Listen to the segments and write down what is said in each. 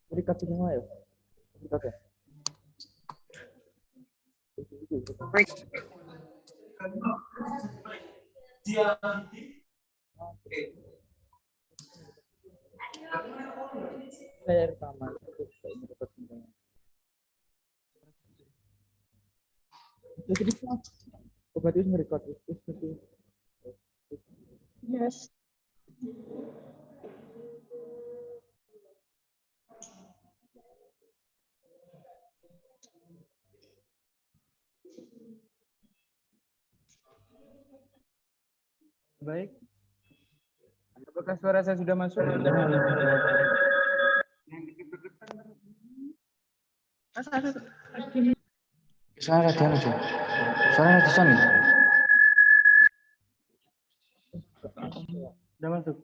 Berikat semua ya. Berikat ya. Saya rekaman. Jadi obat itu merekod itu. Yes. Baik. Apakah suara saya sudah masuk? Suara dia aja. Suaranya di sana. Sudah masuk.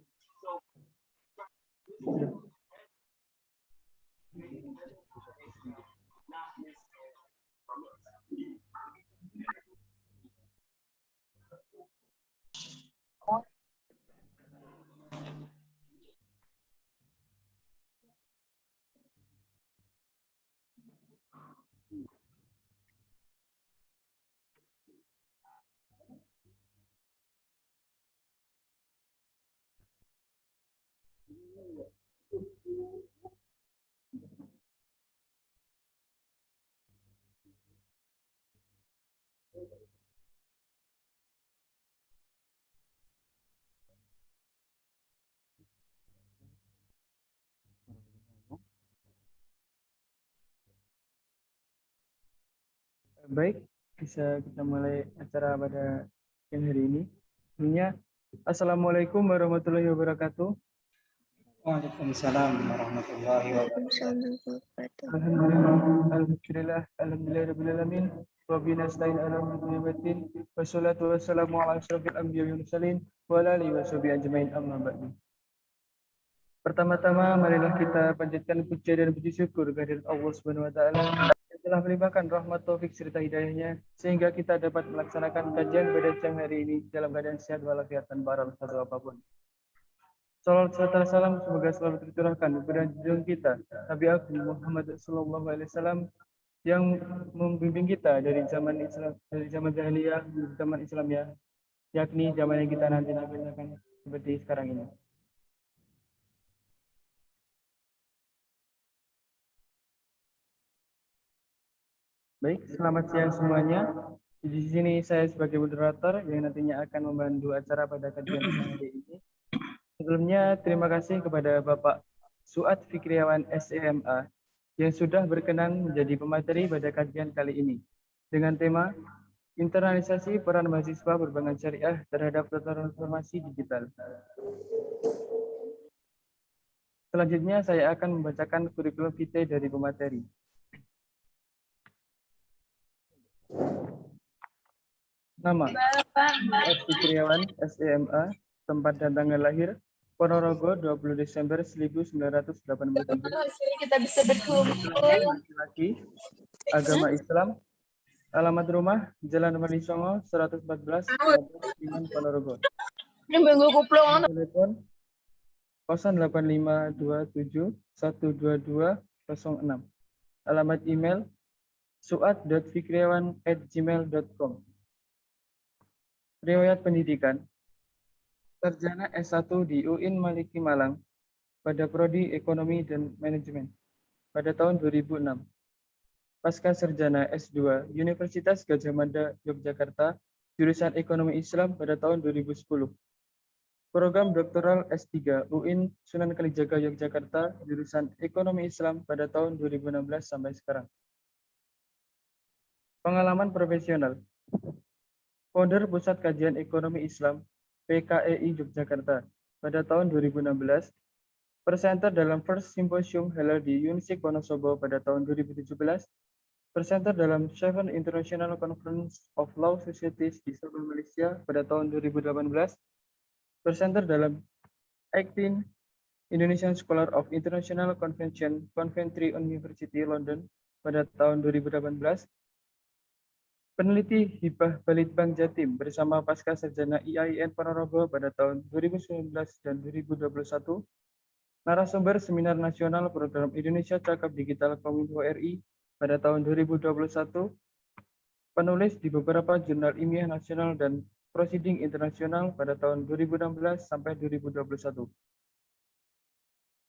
Baik, bisa kita mulai acara pada siang hari ini. Sebelumnya, Assalamualaikum warahmatullahi wabarakatuh. Waalaikumsalam warahmatullahi wabarakatuh. Alhamdulillahirrahmanirrahim. Rabbi nasta'in ala muhammadin. Wassalatu wassalamu ala asyrafil anbiya wal mursalin wa ala alihi washabihi ajmain amma ba'du. Pertama-tama marilah kita panjatkan puja dan puji syukur kehadirat Allah Subhanahu wa taala yang telah melimpahkan rahmat taufik serta hidayahnya sehingga kita dapat melaksanakan kajian pada siang hari ini dalam keadaan sehat walafiat tanpa rasa apapun. Salawat serta salam semoga selalu tercurahkan kepada junjungan kita Nabi Agung Muhammad sallallahu alaihi wasallam yang membimbing kita dari zaman Islam, dari zaman jahiliyah menuju zaman Islam ya, yakni zaman yang kita nanti akan seperti sekarang ini. Baik, selamat siang semuanya. Di sini saya sebagai moderator yang nantinya akan membantu acara pada kajian siang hari ini. Sebelumnya, terima kasih kepada Bapak Suat Fikriawan SEMA yang sudah berkenan menjadi pemateri pada kajian kali ini dengan tema internalisasi peran mahasiswa berbangun syariah terhadap transformasi digital. Selanjutnya, saya akan membacakan kurikulum vitae dari pemateri. Nama Suat Fikriawan SEMA, tempat dan tanggal lahir Ponorogo 20 Desember 1987. Kita bisa berkumpul. Laki-laki, agama Islam, alamat rumah Jalan Wali Songo 114 Iman Ponorogo. Telepon 08527122006. Alamat email suat.fikriawan@gmail.com. Riwayat pendidikan sarjana S1 di UIN Maliki Malang pada prodi Ekonomi dan Manajemen pada tahun 2006. Pasca sarjana S2 Universitas Gadjah Mada Yogyakarta jurusan Ekonomi Islam pada tahun 2010. Program doktoral S3 UIN Sunan Kalijaga Yogyakarta jurusan Ekonomi Islam pada tahun 2016 sampai sekarang. Pengalaman profesional. Founder Pusat Kajian Ekonomi Islam PKEI Yogyakarta pada tahun 2016, presenter dalam First Symposium Halal di Unisik Wonosobo pada tahun 2017, presenter dalam Seven International Conference of Law Societies di Sabah, Malaysia pada tahun 2018, presenter dalam 18 Indonesian Scholar of International Convention, Coventry University, London pada tahun 2018. Peneliti Hibah Balitbang Jatim bersama Pasca Sarjana IAIN Ponorogo pada tahun 2019 dan 2021. Narasumber Seminar Nasional Program Indonesia Cakap Digital Kominfo RI pada tahun 2021. Penulis di beberapa jurnal ilmiah nasional dan proceeding internasional pada tahun 2016 sampai 2021.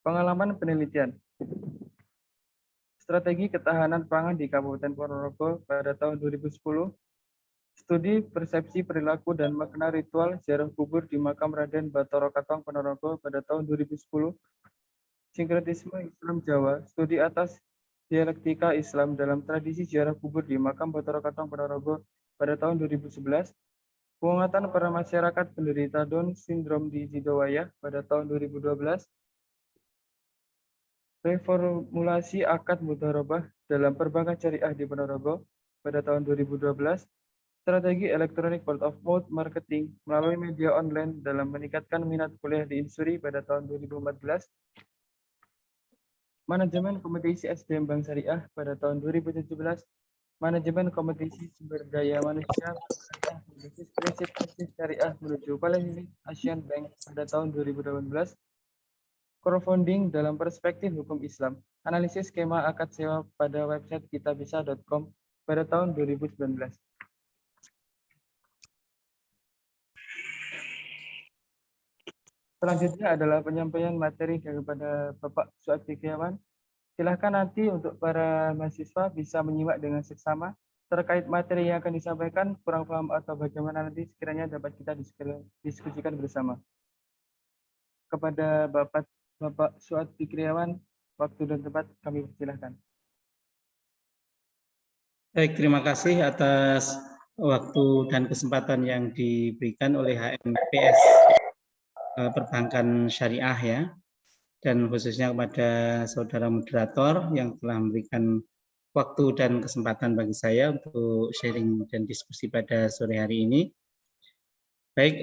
Pengalaman penelitian. Strategi ketahanan pangan di Kabupaten Ponorogo pada tahun 2010. Studi persepsi perilaku dan makna ritual ziarah kubur di makam Raden Batara Katong Ponorogo pada tahun 2010. Sinkretisme Islam Jawa, studi atas dialektika Islam dalam tradisi ziarah kubur di makam Batara Katong Ponorogo pada tahun 2011. Penguatan para masyarakat penderita Down syndrome di Sidowaya pada tahun 2012. Reformulasi akad mudharabah dalam perbankan syariah di Ponorogo pada tahun 2012. Strategi elektronik word of mouth marketing melalui media online dalam meningkatkan minat kuliah di Insuri pada tahun 2014. Manajemen kompetisi SDM Bank Syariah pada tahun 2017. Manajemen kompetisi sumber daya manusia berbasis prinsip bisnis syariah menuju Palembang Asian Bank pada tahun 2018. Crowdfunding dalam perspektif hukum Islam. Analisis skema akad sewa pada website kitabisa.com pada tahun 2019. Selanjutnya adalah penyampaian materi daripada Bapak Suat Fikriawan. Silahkan nanti untuk para mahasiswa bisa menyimak dengan seksama terkait materi yang akan disampaikan, kurang paham atau bagaimana nanti sekiranya dapat kita diskusikan bersama. Kepada Bapak Suat Fikriawan, waktu dan tempat kami persilahkan. Baik, terima kasih atas waktu dan kesempatan yang diberikan oleh HMPS Perbankan Syariah ya, dan khususnya kepada saudara moderator yang telah memberikan waktu dan kesempatan bagi saya untuk sharing dan diskusi pada sore hari ini. Baik,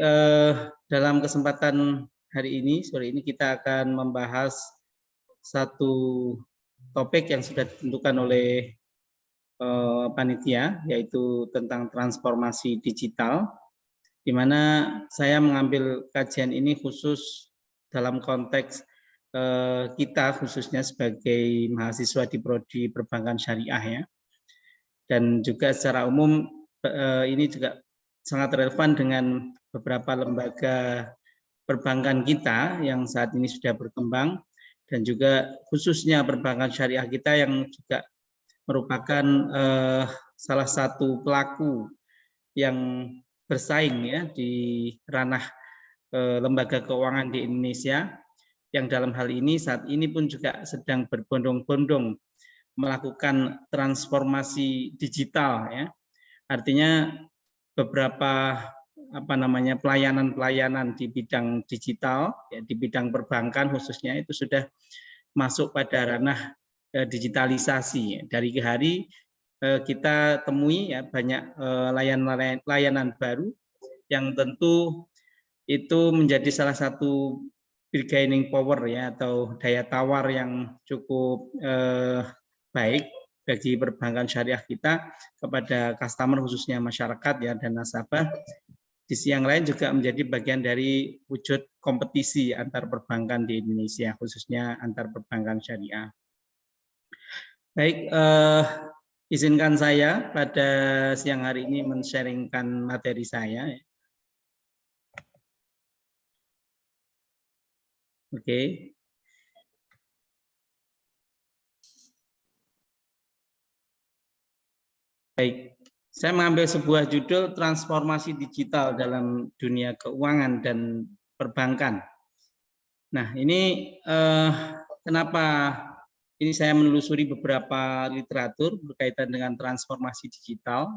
dalam kesempatan sore ini kita akan membahas satu topik yang sudah ditentukan oleh panitia, yaitu tentang transformasi digital, di mana saya mengambil kajian ini khusus dalam konteks kita khususnya sebagai mahasiswa di Prodi Perbankan Syariah ya, dan juga secara umum ini juga sangat relevan dengan beberapa lembaga perbankan kita yang saat ini sudah berkembang, dan juga khususnya perbankan syariah kita yang juga merupakan salah satu pelaku yang bersaing ya di ranah lembaga keuangan di Indonesia, yang dalam hal ini saat ini pun juga sedang berbondong-bondong melakukan transformasi digital ya. Artinya beberapa pelayanan-pelayanan di bidang digital ya, di bidang perbankan khususnya itu sudah masuk pada ranah digitalisasi. Dari ke hari kita temui ya banyak layanan baru yang tentu itu menjadi salah satu bargaining power ya, atau daya tawar yang cukup baik bagi perbankan syariah kita kepada customer khususnya masyarakat ya dan nasabah. Di sisi yang lain juga menjadi bagian dari wujud kompetisi antar perbankan di Indonesia khususnya antar perbankan syariah. Baik, izinkan saya pada siang hari ini men-sharingkan materi saya. Oke. Baik, saya mengambil sebuah judul transformasi digital dalam dunia keuangan dan perbankan. Nah, ini kenapa ini saya menelusuri beberapa literatur berkaitan dengan transformasi digital.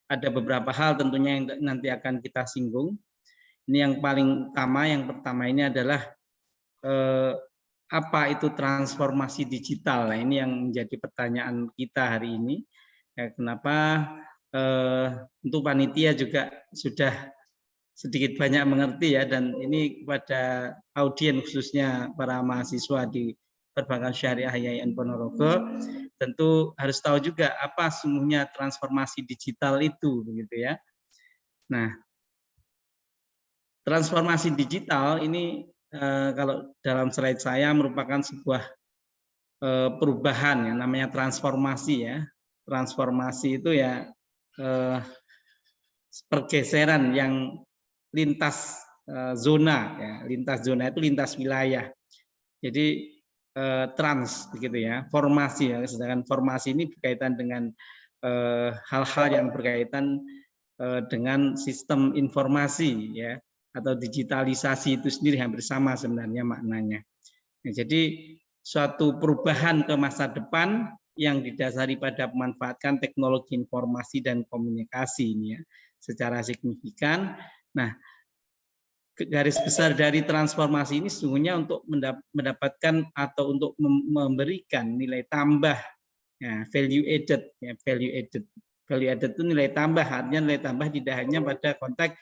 Ada beberapa hal tentunya yang nanti akan kita singgung. Ini yang paling utama, yang pertama ini adalah apa itu transformasi digital. Nah, ini yang menjadi pertanyaan kita hari ini. Ya, kenapa tentu panitia juga sudah sedikit banyak mengerti ya, dan ini kepada audiens khususnya para mahasiswa di Perbankan Syariah Yayan Ponorogo, tentu harus tahu juga apa sungguhnya transformasi digital itu, begitu ya. Nah, transformasi digital ini kalau dalam slide saya merupakan sebuah perubahan yang namanya transformasi ya. Transformasi itu ya pergeseran yang lintas zona ya, lintas zona itu lintas wilayah. Jadi trans begitu ya, formasi ya, sedangkan formasi ini berkaitan dengan hal-hal yang berkaitan dengan sistem informasi ya, atau digitalisasi itu sendiri hampir sama sebenarnya maknanya. Nah, jadi suatu perubahan ke masa depan yang didasari pada memanfaatkan teknologi informasi dan komunikasi ini ya secara signifikan. Nah, garis besar dari transformasi ini sesungguhnya untuk mendapatkan atau untuk memberikan nilai tambah ya, value added ya, value added itu nilai tambah, artinya nilai tambah tidak hanya pada konteks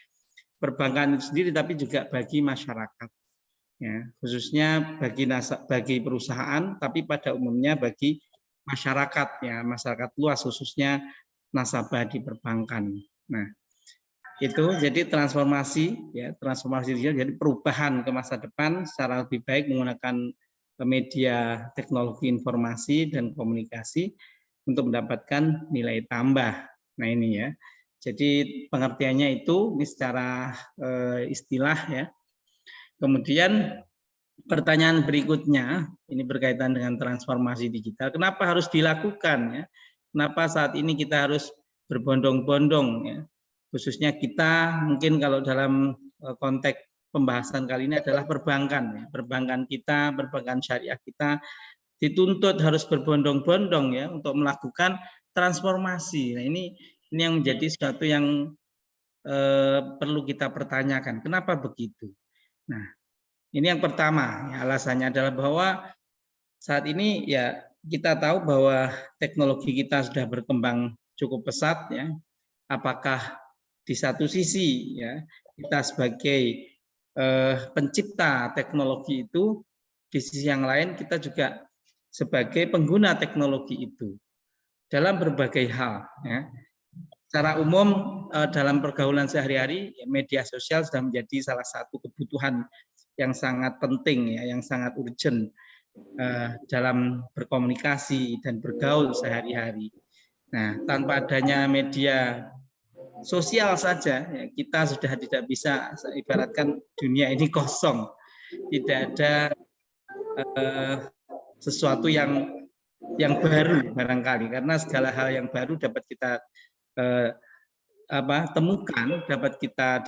perbankan itu sendiri tapi juga bagi masyarakat ya, khususnya bagi perusahaan tapi pada umumnya bagi masyarakat ya, masyarakat luas khususnya nasabah di perbankan. Nah, itu jadi transformasi ya, transformasi digital jadi perubahan ke masa depan secara lebih baik menggunakan media teknologi informasi dan komunikasi untuk mendapatkan nilai tambah. Nah, ini ya. Jadi pengertiannya itu ini secara istilah ya. Kemudian pertanyaan berikutnya ini berkaitan dengan transformasi digital. Kenapa harus dilakukan ya? Kenapa saat ini kita harus berbondong-bondong ya? Khususnya kita mungkin kalau dalam konteks pembahasan kali ini adalah perbankan ya. Perbankan kita, perbankan syariah kita dituntut harus berbondong-bondong ya untuk melakukan transformasi. Nah, ini yang menjadi sesuatu yang perlu kita pertanyakan. Kenapa begitu? Nah, ini yang pertama, ya, alasannya adalah bahwa saat ini ya kita tahu bahwa teknologi kita sudah berkembang cukup pesat ya. Apakah di satu sisi ya kita sebagai pencipta teknologi itu, di sisi yang lain kita juga sebagai pengguna teknologi itu dalam berbagai hal ya. Secara umum dalam pergaulan sehari-hari media sosial sudah menjadi salah satu kebutuhan yang sangat penting ya, yang sangat urgent dalam berkomunikasi dan bergaul sehari-hari. Nah, tanpa adanya media sosial saja ya, kita sudah tidak bisa ibaratkan dunia ini kosong, tidak ada sesuatu yang baru barangkali, karena segala hal yang baru dapat kita temukan, dapat kita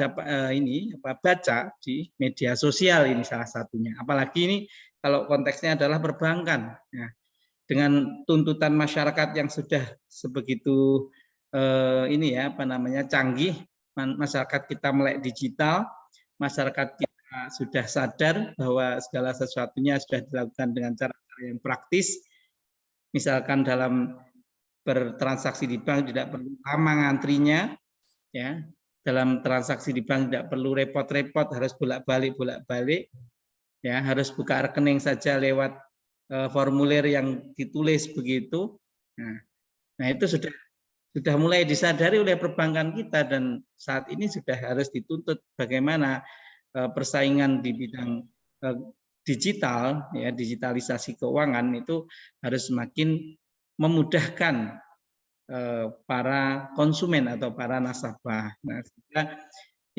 baca di media sosial ini salah satunya. Apalagi ini kalau konteksnya adalah perbankan ya, dengan tuntutan masyarakat yang sudah sebegitu canggih, masyarakat kita melek digital, masyarakat kita sudah sadar bahwa segala sesuatunya sudah dilakukan dengan cara-cara yang praktis. Misalkan dalam bertransaksi di bank tidak perlu lama ngantrinya, ya. Dalam transaksi di bank tidak perlu repot-repot harus bolak-balik, ya. Harus buka rekening saja lewat formulir yang ditulis begitu. Nah itu sudah mulai disadari oleh perbankan kita, dan saat ini sudah harus dituntut bagaimana persaingan di bidang digital ya, digitalisasi keuangan itu harus semakin memudahkan para konsumen atau para nasabah. Nah,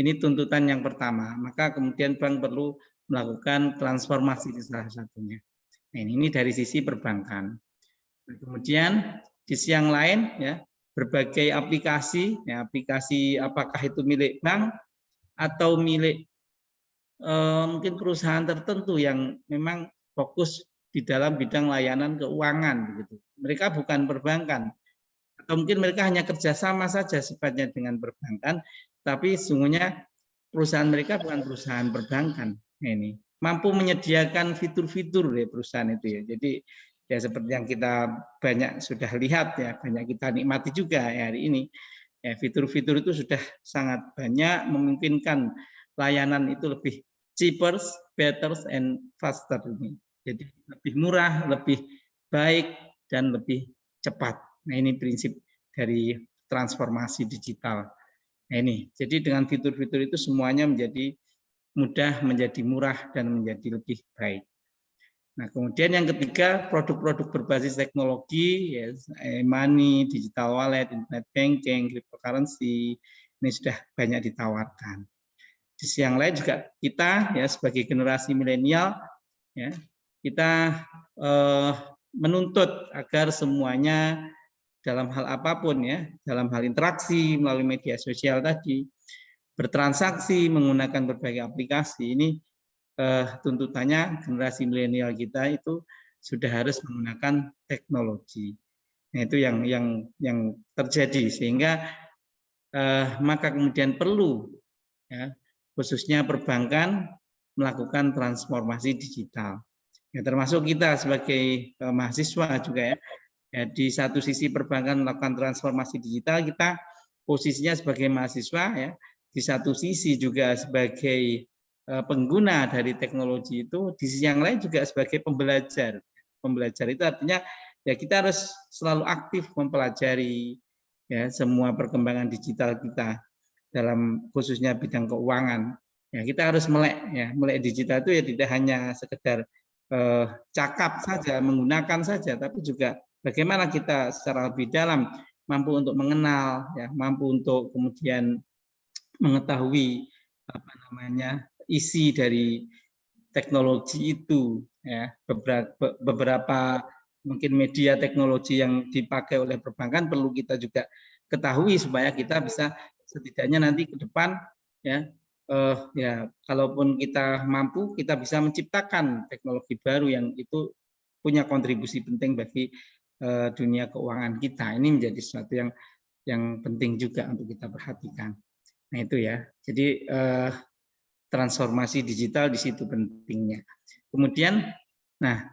ini tuntutan yang pertama. Maka kemudian bank perlu melakukan transformasi di salah satunya. Nah, ini dari sisi perbankan. Nah, kemudian di sisi yang lain ya, berbagai aplikasi, ya, aplikasi apakah itu milik bank atau milik mungkin perusahaan tertentu yang memang fokus di dalam bidang layanan keuangan begitu. Mereka bukan perbankan, atau mungkin mereka hanya kerjasama saja sifatnya dengan perbankan, tapi sesungguhnya perusahaan mereka bukan perusahaan perbankan. Nah, ini mampu menyediakan fitur-fitur ya perusahaan itu ya. Jadi ya seperti yang kita banyak sudah lihat ya, banyak kita nikmati juga ya hari ini. Ya, fitur-fitur itu sudah sangat banyak, memungkinkan layanan itu lebih cheaper, better, and faster ini. Jadi lebih murah, lebih baik, dan lebih cepat. Nah, ini prinsip dari transformasi digital. Nah, ini. Jadi dengan fitur-fitur itu semuanya menjadi mudah, menjadi murah, dan menjadi lebih baik. Nah, kemudian yang ketiga, produk-produk berbasis teknologi, ya, e-money, digital wallet, internet banking, cryptocurrency, ini sudah banyak ditawarkan. Di sisi yang lain juga kita, ya, sebagai generasi milenial, ya, kita menuntut agar semuanya dalam hal apapun, ya, dalam hal interaksi melalui media sosial tadi, bertransaksi menggunakan berbagai aplikasi, ini tuntutannya generasi milenial kita itu sudah harus menggunakan teknologi. Nah, itu yang terjadi, sehingga maka kemudian perlu, ya, khususnya perbankan melakukan transformasi digital. Ya, termasuk kita sebagai mahasiswa juga, ya. Ya, di satu sisi perbankan melakukan transformasi digital, kita posisinya sebagai mahasiswa, ya. Di satu sisi juga sebagai pengguna dari teknologi itu, di sisi yang lain juga sebagai pembelajar. Pembelajar itu artinya ya kita harus selalu aktif mempelajari, ya, semua perkembangan digital kita dalam khususnya bidang keuangan. Ya, kita harus melek, ya, melek digital itu ya tidak hanya sekedar cakap saja, menggunakan saja, tapi juga bagaimana kita secara lebih dalam mampu untuk mengenal, ya, mampu untuk kemudian mengetahui isi dari teknologi itu, ya. Beberapa mungkin media teknologi yang dipakai oleh perbankan perlu kita juga ketahui supaya kita bisa setidaknya nanti ke depan, ya, ya, kalaupun kita mampu, kita bisa menciptakan teknologi baru yang itu punya kontribusi penting bagi dunia keuangan kita. Ini menjadi sesuatu yang penting juga untuk kita perhatikan. Nah, itu, ya. Jadi transformasi digital di situ pentingnya. Kemudian, nah,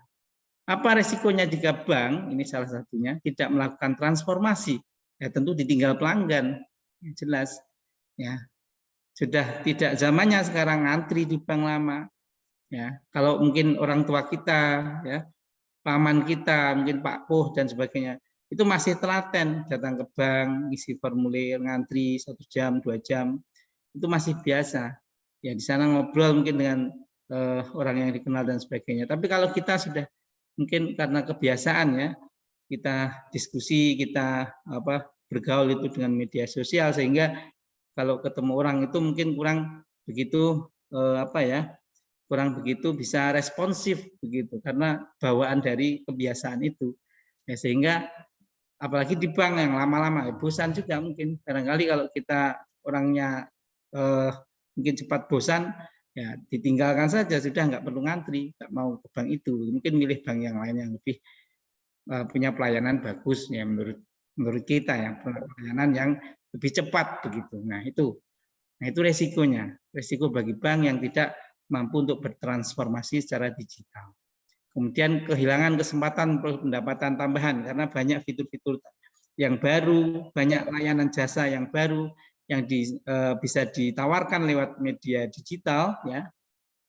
apa resikonya jika bank, ini salah satunya, tidak melakukan transformasi? Ya, tentu ditinggal pelanggan, jelas, ya. Sudah tidak zamannya sekarang antri di bank lama, ya. Kalau mungkin orang tua kita, ya, paman kita, mungkin Pak Puh dan sebagainya, itu masih telaten datang ke bank, isi formulir, ngantri 1 jam, 2 jam, itu masih biasa. Ya, di sana ngobrol mungkin dengan orang yang dikenal dan sebagainya. Tapi kalau kita sudah mungkin karena kebiasaan, ya, kita diskusi, kita bergaul itu dengan media sosial, sehingga kalau ketemu orang itu mungkin kurang begitu kurang begitu bisa responsif begitu, karena bawaan dari kebiasaan itu, ya, sehingga apalagi di bank yang lama-lama, bosan juga mungkin barangkali kalau kita orangnya mungkin cepat bosan, ya ditinggalkan saja, sudah nggak perlu ngantri, nggak mau ke bank itu, mungkin milih bank yang lain yang lebih punya pelayanan bagus, ya, menurut kita, ya, pelayanan yang lebih cepat begitu. Nah, itu resikonya, resiko bagi bank yang tidak mampu untuk bertransformasi secara digital. Kemudian kehilangan kesempatan pendapatan tambahan karena banyak fitur-fitur yang baru, banyak layanan jasa yang baru yang bisa ditawarkan lewat media digital, ya.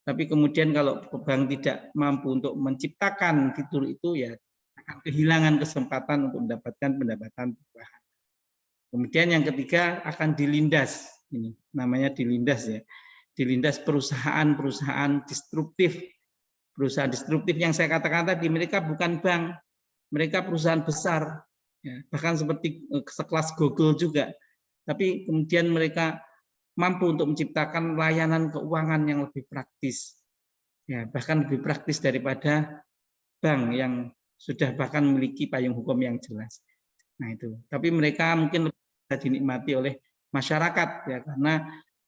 Tapi kemudian kalau bank tidak mampu untuk menciptakan fitur itu, ya akan kehilangan kesempatan untuk mendapatkan pendapatan tambahan. Kemudian yang ketiga akan dilindas, ini namanya dilindas, ya, dilindas perusahaan-perusahaan disruptif. Perusahaan disruptif yang saya katakan tadi, mereka bukan bank, mereka perusahaan besar, ya, bahkan seperti sekelas Google juga. Tapi kemudian mereka mampu untuk menciptakan layanan keuangan yang lebih praktis, ya, bahkan lebih praktis daripada bank yang sudah bahkan memiliki payung hukum yang jelas. Nah, itu. Tapi mereka mungkin bisa dinikmati oleh masyarakat, ya, karena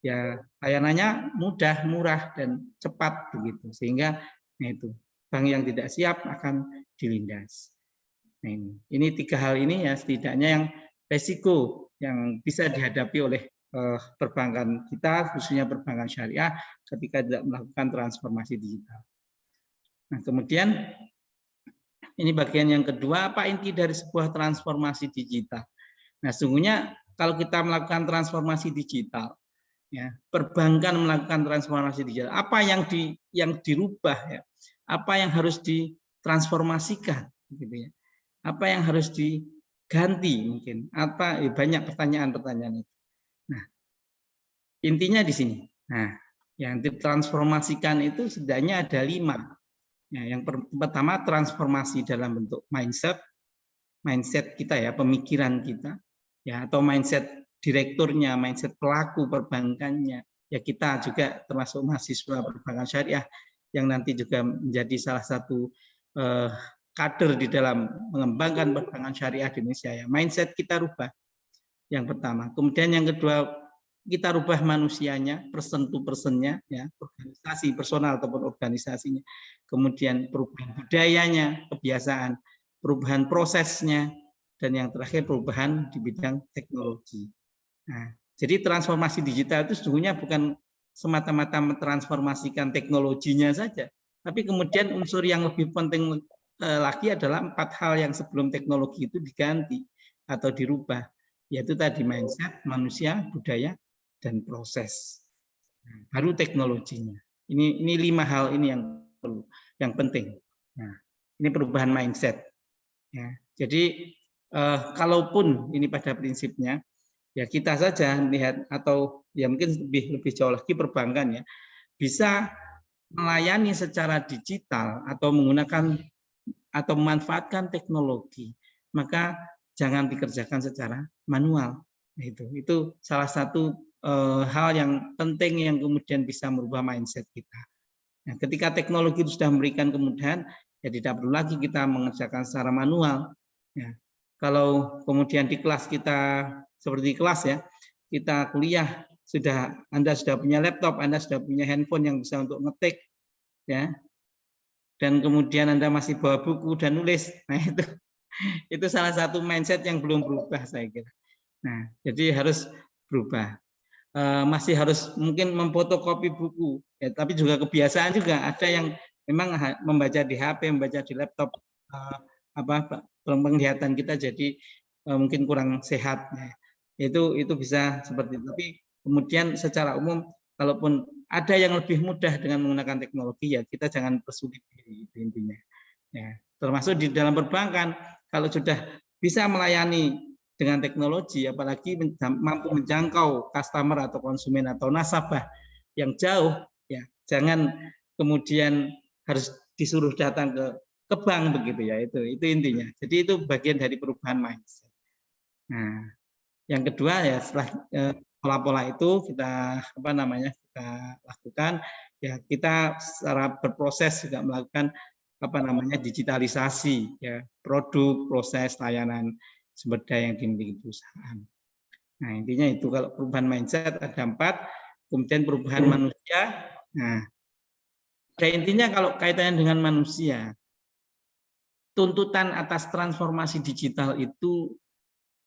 ya layanannya mudah, murah, dan cepat begitu, sehingga nah itu bank yang tidak siap akan dilindas. Nah, ini 3 hal ini, ya, setidaknya yang resiko yang bisa dihadapi oleh perbankan kita, khususnya perbankan syariah, ketika tidak melakukan transformasi digital. Nah, kemudian ini bagian yang kedua, apa inti dari sebuah transformasi digital? Nah, sesungguhnya kalau kita melakukan transformasi digital, ya, perbankan melakukan transformasi digital, apa yang dirubah, ya, apa yang harus ditransformasikan, gitu ya. Apa yang harus diganti mungkin, apa banyak pertanyaan-pertanyaan itu. Nah, intinya di sini. Nah, yang ditransformasikan itu setidaknya ada 5. Ya, yang pertama transformasi dalam bentuk mindset kita ya, pemikiran kita, ya, atau mindset direkturnya, mindset pelaku perbankannya. Ya, kita juga termasuk mahasiswa perbankan syariah yang nanti juga menjadi salah satu kader di dalam mengembangkan perbankan syariah di Indonesia ya. Mindset kita rubah. Yang pertama. Kemudian yang kedua, kita rubah manusianya, person to personnya, ya, organisasi personal ataupun organisasinya. Kemudian perubahan budayanya, kebiasaan, perubahan prosesnya, dan yang terakhir perubahan di bidang teknologi. Nah, jadi transformasi digital itu sesungguhnya bukan semata-mata mentransformasikan teknologinya saja, tapi kemudian unsur yang lebih penting lagi adalah 4 hal yang sebelum teknologi itu diganti atau dirubah, yaitu tadi mindset, manusia, budaya, dan proses. Baru teknologinya. Ini 5 hal ini yang perlu, yang penting. Nah, ini perubahan mindset. Ya, jadi kalaupun ini pada prinsipnya, ya kita saja lihat atau ya mungkin lebih jauh lagi perbankan ya bisa melayani secara digital atau menggunakan atau memanfaatkan teknologi, maka jangan dikerjakan secara manual. Nah, itu salah satu hal yang penting yang kemudian bisa merubah mindset kita. Nah, ketika teknologi itu sudah memberikan kemudahan, ya tidak perlu lagi kita mengerjakan secara manual. Ya. Kalau kemudian di kelas kita seperti kelas ya, kita kuliah Anda sudah punya laptop, Anda sudah punya handphone yang bisa untuk ngetik, ya, dan kemudian Anda masih bawa buku dan nulis, nah itu salah satu mindset yang belum berubah saya kira. Nah, jadi harus berubah. Masih harus mungkin memfotokopi buku, ya, tapi juga kebiasaan juga ada yang memang membaca di HP, membaca di laptop, penglihatan kita jadi mungkin kurang sehat. Ya. Itu bisa seperti itu. Tapi kemudian secara umum, kalaupun ada yang lebih mudah dengan menggunakan teknologi, ya kita jangan persulit diri, itu intinya. Ya, termasuk di dalam perbankan, kalau sudah bisa melayani dengan teknologi, apalagi mampu menjangkau customer atau konsumen atau nasabah yang jauh, ya jangan kemudian harus disuruh datang ke bank begitu ya, itu intinya. Jadi itu bagian dari perubahan mindset. Nah, yang kedua ya setelah pola-pola itu kita kita lakukan, ya kita secara berproses juga melakukan digitalisasi ya produk, proses, layanan sumber daya yang dimiliki perusahaan. Nah, intinya itu kalau perubahan mindset ada 4, kemudian perubahan manusia. Nah, pada intinya kalau kaitannya dengan manusia, tuntutan atas transformasi digital itu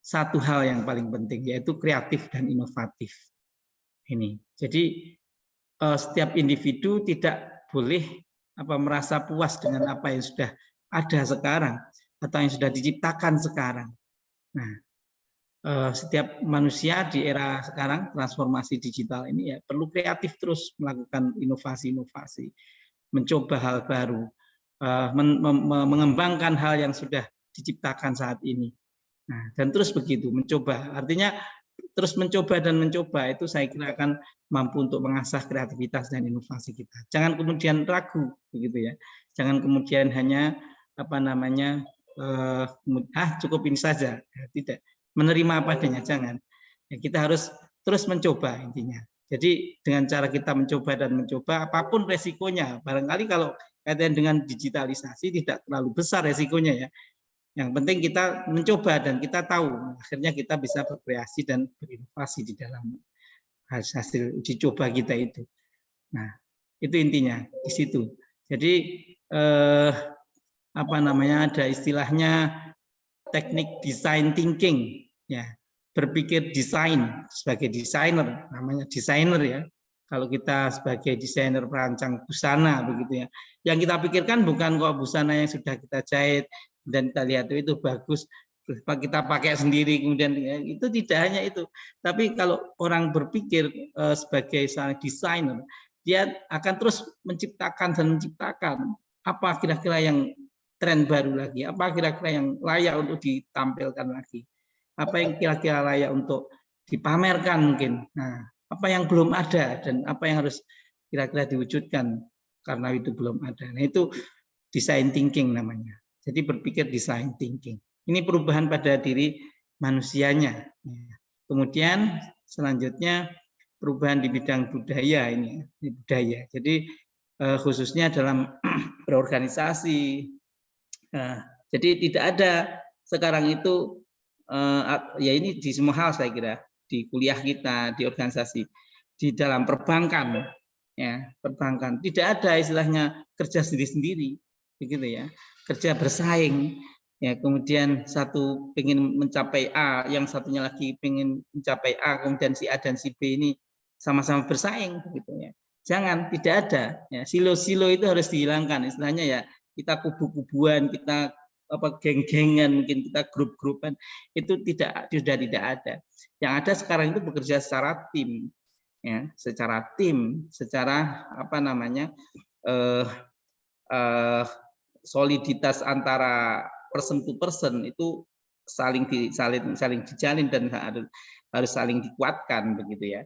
satu hal yang paling penting, yaitu kreatif dan inovatif. Ini. Jadi setiap individu tidak boleh merasa puas dengan apa yang sudah ada sekarang atau yang sudah diciptakan sekarang. Nah, setiap manusia di era sekarang transformasi digital ini ya perlu kreatif terus melakukan inovasi-inovasi, mencoba hal baru, mengembangkan hal yang sudah diciptakan saat ini. Nah, dan terus begitu mencoba. Artinya terus mencoba dan mencoba itu saya kira akan mampu untuk mengasah kreativitas dan inovasi kita. Jangan kemudian ragu begitu ya. Jangan kemudian hanya cukup ini saja. Ya, tidak menerima apa adanya, jangan. Ya, kita harus terus mencoba intinya. Jadi dengan cara kita mencoba dan mencoba apapun resikonya. Barangkali kalau kaitan dengan digitalisasi tidak terlalu besar resikonya ya. Yang penting kita mencoba dan kita tahu akhirnya kita bisa berkreasi dan berinovasi di dalam hasil uji coba kita itu. Nah, itu intinya di situ. Jadi ada istilahnya teknik design thinking ya. Berpikir desain sebagai desainer, namanya desainer ya. Kalau kita sebagai desainer perancang busana begitu ya. Yang kita pikirkan bukan kok busana yang sudah kita jahit dan kita lihat itu bagus, kita pakai sendiri kemudian itu tidak hanya itu. Tapi kalau orang berpikir sebagai desainer, dia akan terus menciptakan apa kira-kira yang tren baru lagi, apa kira-kira yang layak untuk ditampilkan lagi, apa yang kira-kira layak untuk dipamerkan mungkin. Nah, apa yang belum ada dan apa yang harus kira-kira diwujudkan karena itu belum ada. Nah, itu design thinking namanya. Jadi berpikir design thinking. Ini perubahan pada diri manusianya. Kemudian selanjutnya perubahan di bidang budaya ini, budaya. Jadi khususnya dalam berorganisasi. Jadi tidak ada sekarang itu ya ini di semua hal saya kira, di kuliah kita, di organisasi, di dalam perbankan, ya perbankan tidak ada istilahnya kerja sendiri-sendiri, begitu ya, kerja bersaing. Ya, kemudian satu ingin mencapai A, yang satunya lagi ingin mencapai A, kemudian si A dan si B ini sama-sama bersaing, begitu ya. Jangan, tidak ada. Ya, silo-silo itu harus dihilangkan, istilahnya ya. Kita kubu-kubuan, kita apa geng-gengan, mungkin kita grup-grupan, itu sudah tidak ada. Yang ada sekarang itu bekerja secara tim, ya, secara tim, secara apa namanya soliditas antara person to person itu saling dijalin dan harus saling dikuatkan, begitu ya.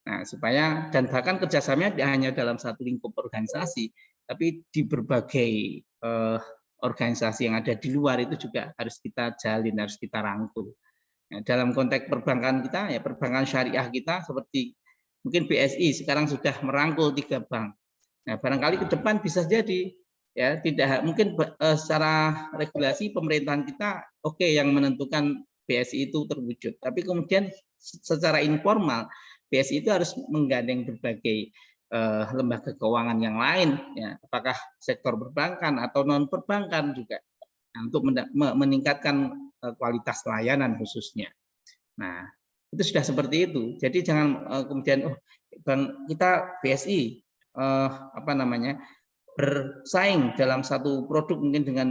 Nah, supaya dan bahkan kerjasamanya tidak hanya dalam satu lingkup organisasi, tapi di berbagai organisasi yang ada di luar itu juga harus kita jalin, harus kita rangkul. Nah, dalam konteks perbankan kita, ya perbankan syariah kita seperti mungkin BSI sekarang sudah merangkul 3 bank. Nah, barangkali ke depan bisa jadi ya tidak mungkin secara regulasi pemerintahan kita oke yang menentukan BSI itu terwujud, tapi kemudian secara informal BSI itu harus menggandeng berbagai lembaga keuangan yang lain, ya, apakah sektor perbankan atau non perbankan juga, nah, untuk meningkatkan kualitas layanan khususnya. Nah, itu sudah seperti itu. Jadi jangan kemudian bank kita BSI apa namanya bersaing dalam satu produk mungkin dengan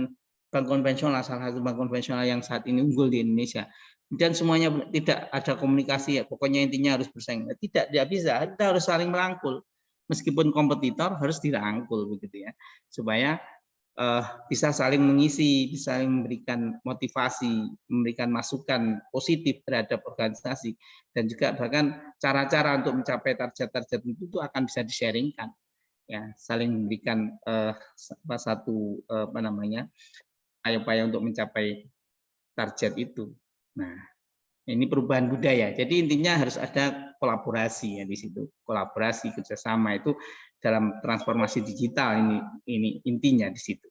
bank konvensional, salah satu bank konvensional yang saat ini unggul di Indonesia. Dan semuanya tidak ada komunikasi, ya pokoknya intinya harus bersaing. Tidak bisa, kita harus saling merangkul. Meskipun kompetitor harus dirangkul, begitu ya, supaya bisa saling mengisi, bisa saling memberikan motivasi, memberikan masukan positif terhadap organisasi, dan juga bahkan cara-cara untuk mencapai target-target itu akan bisa di-sharingkan. Ya, saling memberikan satu apa namanya upaya untuk mencapai target itu. Nah, ini perubahan budaya. Jadi intinya harus ada kolaborasi ya di situ, kolaborasi kerjasama itu dalam transformasi digital ini intinya di situ.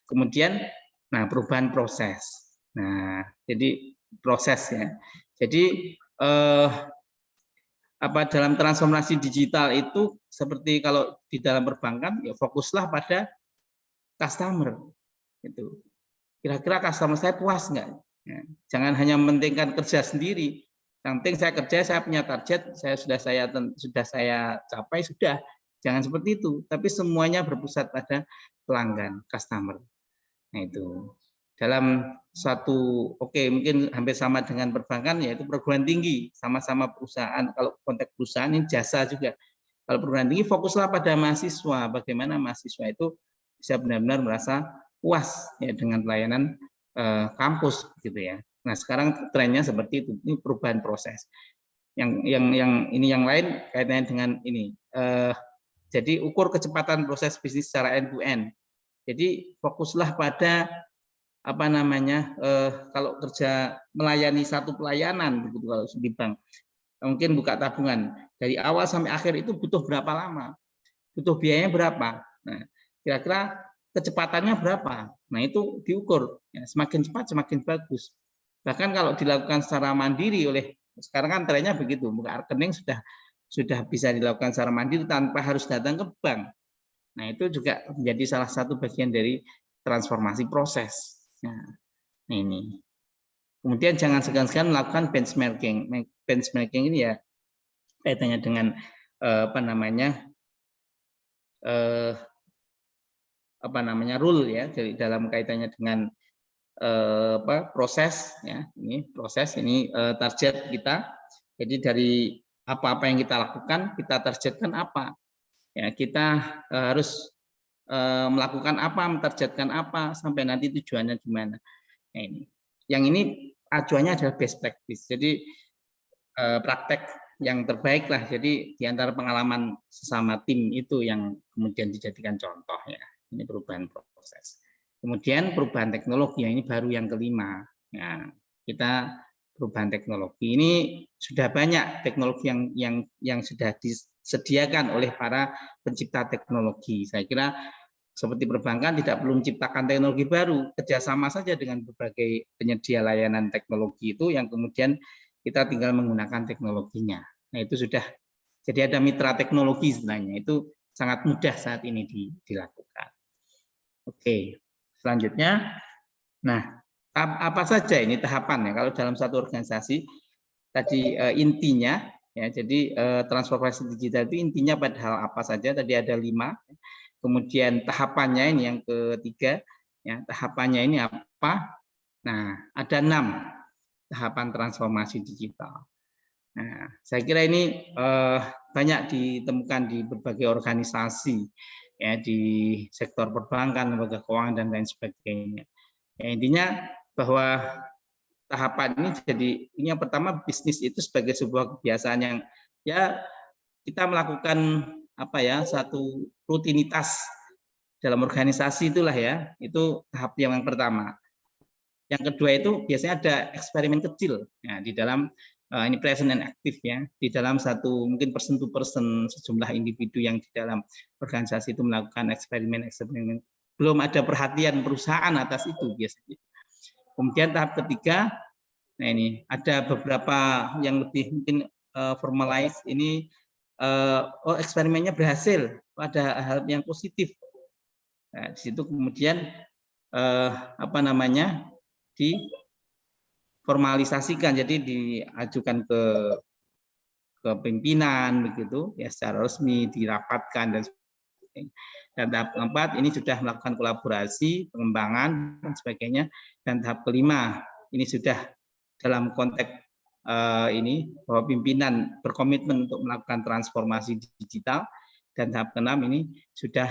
Kemudian, nah perubahan proses. Nah, jadi prosesnya. Jadi apa dalam transformasi digital itu seperti kalau di dalam perbankan ya fokuslah pada customer itu. Kira-kira customer saya puas nggak? Ya, jangan hanya mementingkan kerja sendiri. Yang penting saya kerja, saya punya target, sudah saya capai sudah. Jangan seperti itu. Tapi semuanya berpusat pada pelanggan, customer. Nah itu. Dalam satu mungkin hampir sama dengan perbankan yaitu perguruan tinggi, sama-sama perusahaan. Kalau konteks perusahaan ini jasa juga. Kalau perguruan tinggi fokuslah pada mahasiswa, bagaimana mahasiswa itu bisa benar-benar merasa puas ya dengan pelayanan kampus gitu ya. Nah, sekarang trennya seperti itu. Ini perubahan proses. Yang lain kaitannya dengan ini. Jadi ukur kecepatan proses bisnis secara end to end. Jadi fokuslah pada apa namanya kalau kerja melayani satu pelayanan begitu kalau di bank mungkin buka tabungan dari awal sampai akhir itu butuh berapa lama, butuh biayanya berapa, nah kira-kira kecepatannya berapa, nah itu diukur ya, semakin cepat semakin bagus. Bahkan kalau dilakukan secara mandiri oleh sekarang kan trennya begitu, buka rekening sudah bisa dilakukan secara mandiri tanpa harus datang ke bank. Nah itu juga menjadi salah satu bagian dari transformasi proses. Nah, ini. Kemudian jangan segan-segan melakukan benchmarking. Benchmarking ini ya kaitannya dengan apa namanya rule ya, jadi dalam kaitannya dengan proses ya. Ini proses ini target kita. Jadi dari apa-apa yang kita lakukan, kita targetkan apa? Ya, kita harus melakukan apa, mentargetkan apa, sampai nanti tujuannya gimana. Nah, ini. Yang ini acuannya adalah best practice. Jadi praktek yang terbaik lah. Jadi di antara pengalaman sesama tim itu yang kemudian dijadikan contoh ya. Ini perubahan proses. Kemudian perubahan teknologi, yang ini baru yang kelima. Nah, kita perubahan teknologi ini sudah banyak teknologi yang sudah disediakan oleh para pencipta teknologi. Saya kira seperti perbankan tidak perlu menciptakan teknologi baru, kerjasama saja dengan berbagai penyedia layanan teknologi itu yang kemudian kita tinggal menggunakan teknologinya. Nah itu sudah, jadi ada mitra teknologi sebenarnya, itu sangat mudah saat ini dilakukan. Oke, selanjutnya, nah apa saja ini tahapannya kalau dalam satu organisasi tadi intinya ya, jadi transformasi digital itu intinya pada hal apa saja, tadi ada 5. Kemudian tahapannya ini yang ketiga, ya, tahapannya ini apa? Nah, ada 6 tahapan transformasi digital. Nah, saya kira ini banyak ditemukan di berbagai organisasi, ya, di sektor perbankan, lembaga keuangan dan lain sebagainya. Ya, intinya bahwa tahapan ini jadi ini yang pertama, bisnis itu sebagai sebuah kebiasaan yang ya kita melakukan apa ya, satu rutinitas dalam organisasi itulah ya, itu tahap yang pertama. Yang kedua itu biasanya ada eksperimen kecil ya, di dalam ini present and active ya, di dalam satu mungkin person to person sejumlah individu yang di dalam organisasi itu melakukan eksperimen belum ada perhatian perusahaan atas itu biasanya. Kemudian tahap ketiga, nah ini ada beberapa yang lebih mungkin formalize ini. Oh, eksperimennya berhasil, ada hal yang positif. Nah, di situ kemudian apa namanya, diformalisasikan, jadi diajukan ke pimpinan begitu ya, secara resmi dirapatkan dan sebagainya. Dan tahap keempat ini sudah melakukan kolaborasi, pengembangan dan sebagainya. Dan tahap kelima ini sudah dalam konteks ini bahwa pimpinan berkomitmen untuk melakukan transformasi digital. Dan tahap keenam ini sudah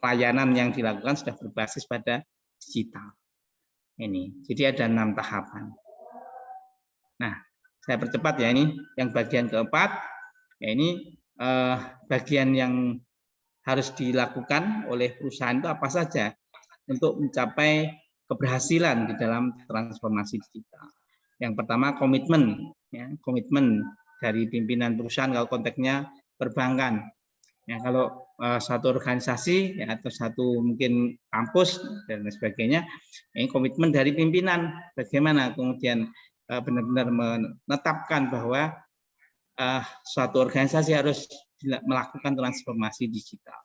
pelayanan yang dilakukan sudah berbasis pada digital. Ini jadi ada 6 tahapan. Nah, saya percepat ya, ini yang bagian keempat ya, ini bagian yang harus dilakukan oleh perusahaan itu apa saja untuk mencapai keberhasilan di dalam transformasi digital. Yang pertama komitmen, ya, komitmen dari pimpinan perusahaan kalau konteksnya perbankan. Ya, kalau satu organisasi ya, atau satu mungkin kampus dan sebagainya, ini komitmen dari pimpinan bagaimana kemudian benar-benar menetapkan bahwa suatu organisasi harus melakukan transformasi digital.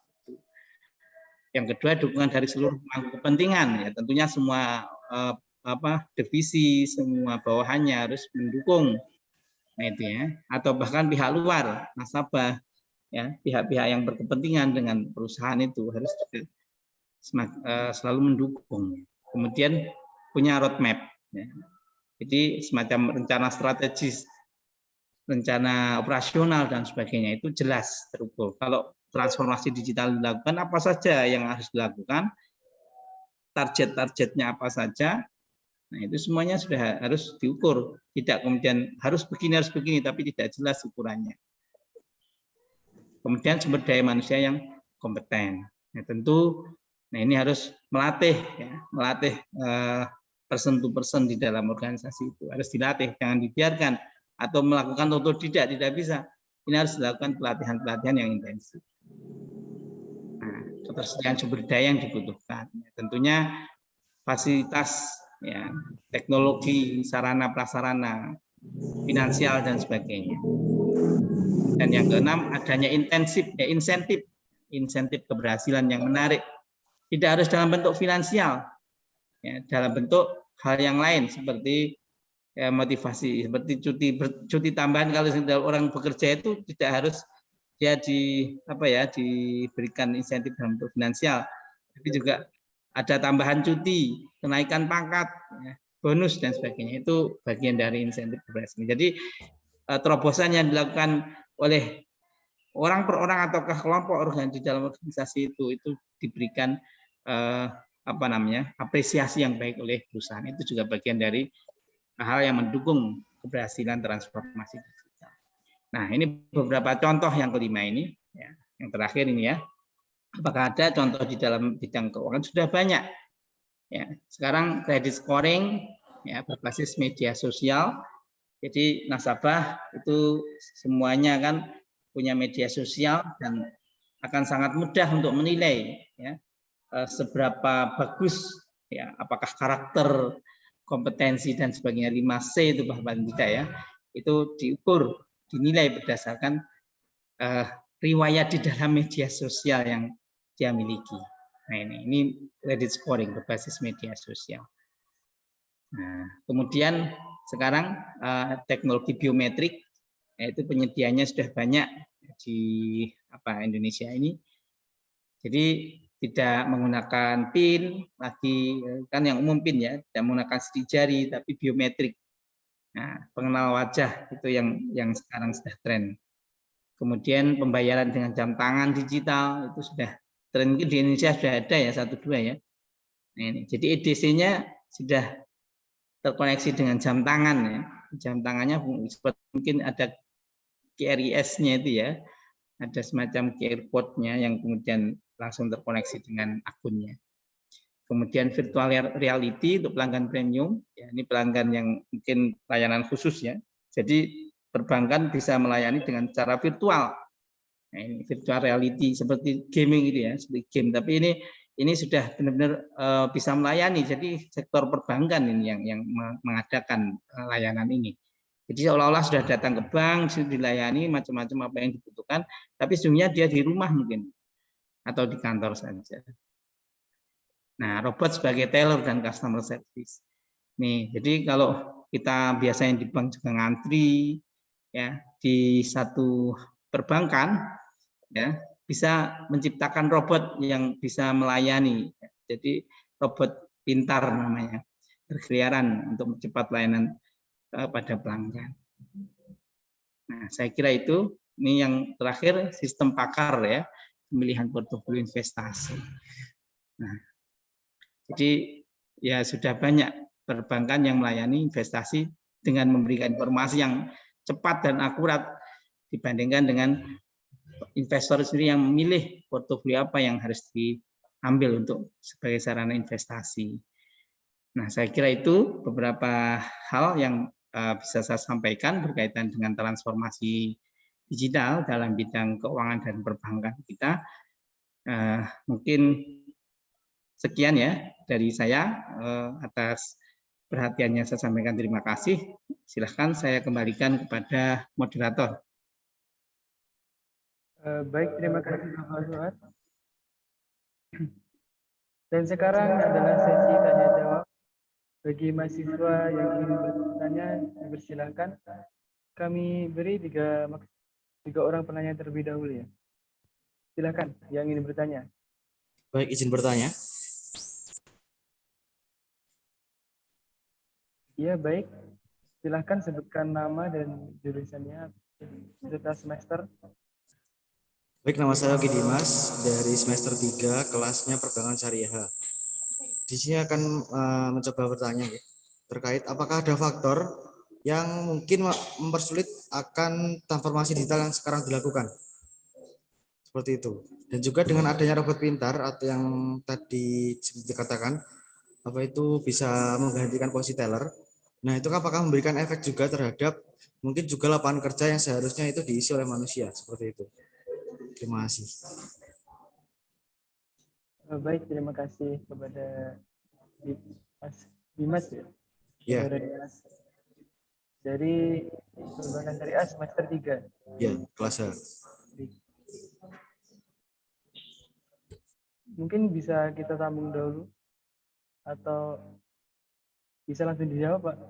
Yang kedua dukungan dari seluruh pemangku kepentingan, ya tentunya semua divisi, semua bawahannya harus mendukung. Nah itu ya, atau bahkan pihak luar, nasabah, ya pihak-pihak yang berkepentingan dengan perusahaan itu harus selalu mendukung. Kemudian punya roadmap, ya. Jadi semacam rencana strategis, rencana operasional dan sebagainya itu jelas terukur. Kalau transformasi digital dilakukan, apa saja yang harus dilakukan, target-targetnya apa saja. Nah, itu semuanya sudah harus diukur. Tidak kemudian harus begini, tapi tidak jelas ukurannya. Kemudian sumber daya manusia yang kompeten. Nah, tentu, nah ini harus melatih, ya, melatih person to person di dalam organisasi itu. Harus dilatih, jangan dibiarkan. Atau melakukan otodidak, tidak bisa. Ini harus dilakukan pelatihan-pelatihan yang intensif. Nah, ketersediaan sumber daya yang dibutuhkan. Tentunya fasilitas, ya, teknologi, sarana prasarana, finansial dan sebagainya. Dan yang keenam adanya insentif keberhasilan yang menarik. Tidak harus dalam bentuk finansial, ya, dalam bentuk hal yang lain seperti ya, motivasi, seperti cuti tambahan. Kalau orang bekerja itu tidak harus dia diberikan insentif dalam bentuk finansial, tapi juga ada tambahan cuti, kenaikan pangkat, ya, bonus dan sebagainya. Itu bagian dari insentif keberhasilan. Jadi terobosan yang dilakukan oleh orang per orang ataukah kelompok di dalam organisasi itu diberikan apresiasi yang baik oleh perusahaan. Itu juga bagian dari hal yang mendukung keberhasilan transformasi digital. Nah, ini beberapa contoh yang kelima ini, ya, yang terakhir ini ya. Apakah ada contoh di dalam bidang keuangan? Sudah banyak. Ya, sekarang credit scoring ya berbasis media sosial. Jadi nasabah itu semuanya kan punya media sosial dan akan sangat mudah untuk menilai ya seberapa bagus ya apakah karakter, kompetensi dan sebagainya 5C itu bahkan tidak ya. Itu diukur, dinilai berdasarkan riwayat di dalam media sosial yang dia miliki. Nah, ini credit scoring berbasis media sosial. Nah, kemudian sekarang teknologi biometrik, yaitu penyediaannya sudah banyak di Indonesia ini. Jadi tidak menggunakan PIN lagi, kan yang umum PIN ya, tidak menggunakan sidik jari tapi biometrik. Nah, pengenal wajah itu yang sekarang sudah tren. Kemudian pembayaran dengan jam tangan digital itu sudah tren, mungkin di Indonesia sudah ada ya 1-2 ya. Nah, ini. Jadi EDC-nya sudah terkoneksi dengan jam tangan ya. Jam tangannya mungkin ada QRIS-nya itu ya. Ada semacam QR code-nya yang kemudian langsung terkoneksi dengan akunnya. Kemudian virtual reality untuk pelanggan premium, ya, ini pelanggan yang mungkin layanan khusus ya. Jadi perbankan bisa melayani dengan cara virtual. Nah, ini virtual reality seperti gaming gitu ya, seperti game. Tapi ini sudah benar-benar bisa melayani. Jadi sektor perbankan ini yang mengadakan layanan ini. Jadi seolah-olah sudah datang ke bank, sudah dilayani macam-macam apa yang dibutuhkan, tapi sesungguhnya dia di rumah mungkin atau di kantor saja. Nah, robot sebagai teller dan customer service. Nih, jadi kalau kita biasanya di bank juga ngantri, ya di satu perbankan, ya bisa menciptakan robot yang bisa melayani. Jadi robot pintar namanya, berkeliaran untuk mempercepat layanan pada pelanggan. Nah, saya kira itu. Ini yang terakhir sistem pakar ya, pemilihan portofolio investasi. Nah, jadi ya sudah banyak perbankan yang melayani investasi dengan memberikan informasi yang cepat dan akurat dibandingkan dengan investor sendiri yang memilih portofolio apa yang harus diambil untuk sebagai sarana investasi. Nah, saya kira itu beberapa hal yang bisa saya sampaikan berkaitan dengan transformasi digital dalam bidang keuangan dan perbankan kita. Mungkin sekian ya dari saya. Atas perhatiannya saya sampaikan terima kasih. Silahkan saya kembalikan kepada moderator. Baik, terima kasih Bapak Suat. Dan sekarang adalah sesi tanya jawab. Bagi mahasiswa yang ingin bertanya, dipersilakan. Kami beri tiga orang penanya terlebih dahulu ya. Silakan yang ingin bertanya. Baik, izin bertanya. Iya, baik. Silakan sebutkan nama dan jurusannya serta semester. Baik, nama saya Ogi Dimas dari semester 3 kelasnya Perbankan Syariah. Di sini akan mencoba bertanya ya, terkait apakah ada faktor yang mungkin mempersulit akan transformasi digital yang sekarang dilakukan. Seperti itu. Dan juga dengan adanya robot pintar atau yang tadi dikatakan apa itu bisa menggantikan posisi teller. Nah, itu apakah memberikan efek juga terhadap mungkin juga lapangan kerja yang seharusnya itu diisi oleh manusia seperti itu. Terima kasih. Baik, terima kasih kepada Mas Dimas ya. Ya. Dimas. Dari Perbankan Syariah semester 3. Ya, kelas A. Mungkin bisa kita sambung dahulu atau bisa langsung dijawab, Pak.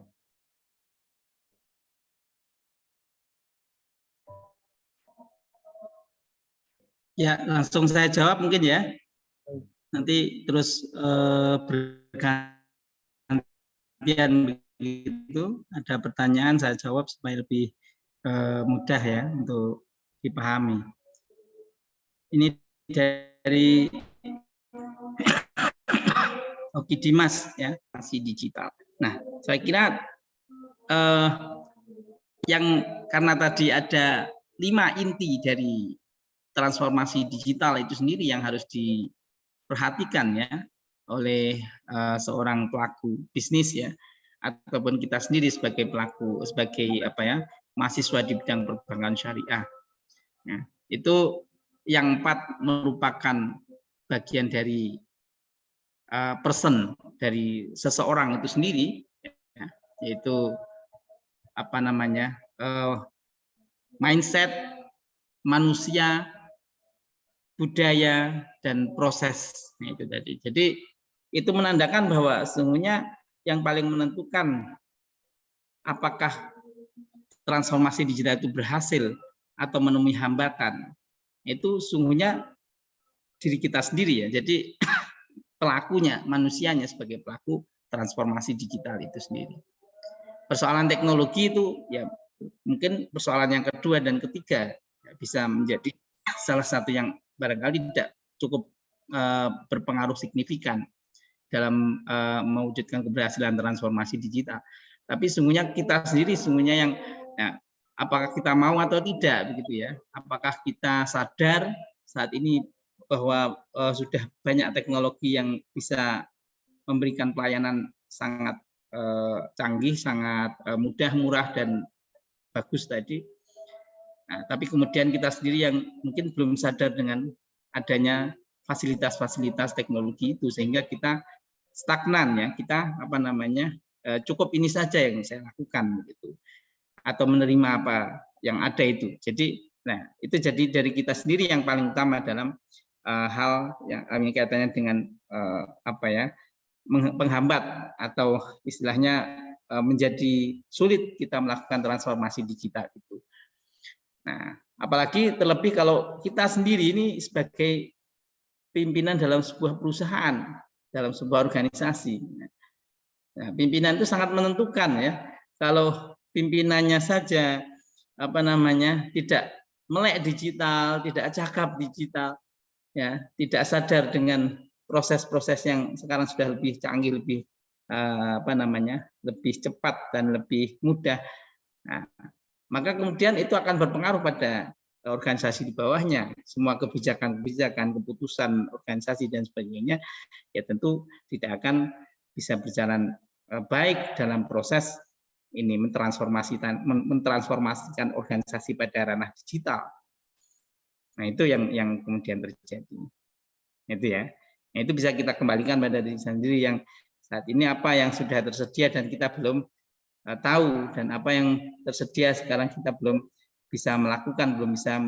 Ya, langsung saya jawab mungkin ya. Nanti terus bergantian begitu, ada pertanyaan saya jawab supaya lebih mudah ya untuk dipahami. Ini dari Oki Dimas ya, masih digital. Nah, saya kira yang karena tadi ada 5 inti dari transformasi digital itu sendiri yang harus diperhatikan ya oleh seorang pelaku bisnis ya, ataupun kita sendiri sebagai pelaku, sebagai mahasiswa di bidang perbankan syariah. Nah, itu yang 4 merupakan bagian dari person dari seseorang itu sendiri, ya, yaitu mindset, manusia, budaya, dan proses. Nah, itu tadi. Jadi itu menandakan bahwa sesungguhnya yang paling menentukan apakah transformasi digital itu berhasil atau menemui hambatan, itu sungguhnya diri kita sendiri ya. Jadi pelakunya, manusianya sebagai pelaku transformasi digital itu sendiri. Persoalan teknologi itu ya mungkin persoalan yang kedua dan ketiga bisa menjadi salah satu yang barangkali tidak cukup berpengaruh signifikan dalam mewujudkan keberhasilan transformasi digital. Tapi sungguhnya kita sendiri sungguhnya yang apakah kita mau atau tidak begitu ya. Apakah kita sadar saat ini bahwa sudah banyak teknologi yang bisa memberikan pelayanan sangat canggih, sangat mudah, murah, dan bagus tadi. Nah, tapi kemudian kita sendiri yang mungkin belum sadar dengan adanya fasilitas-fasilitas teknologi itu, sehingga kita stagnan ya, kita cukup ini saja yang saya lakukan gitu, atau menerima apa yang ada itu. Jadi, nah itu jadi dari kita sendiri yang paling utama dalam hal yang kaitannya dengan penghambat atau istilahnya menjadi sulit kita melakukan transformasi digital itu. Nah, apalagi terlebih kalau kita sendiri ini sebagai pimpinan dalam sebuah perusahaan, dalam sebuah organisasi. Nah, pimpinan itu sangat menentukan ya. Kalau pimpinannya saja tidak melek digital, tidak cakap digital, ya, tidak sadar dengan proses-proses yang sekarang sudah lebih canggih, lebih lebih cepat dan lebih mudah. Nah, maka kemudian itu akan berpengaruh pada organisasi di bawahnya. Semua kebijakan-kebijakan, keputusan organisasi dan sebagainya ya tentu tidak akan bisa berjalan baik dalam proses ini mentransformasikan organisasi pada ranah digital. Nah, itu yang kemudian terjadi. Itu ya. Nah, itu bisa kita kembalikan pada diri sendiri yang saat ini apa yang sudah tersedia dan kita belum tahu, dan apa yang tersedia sekarang kita belum bisa melakukan, belum bisa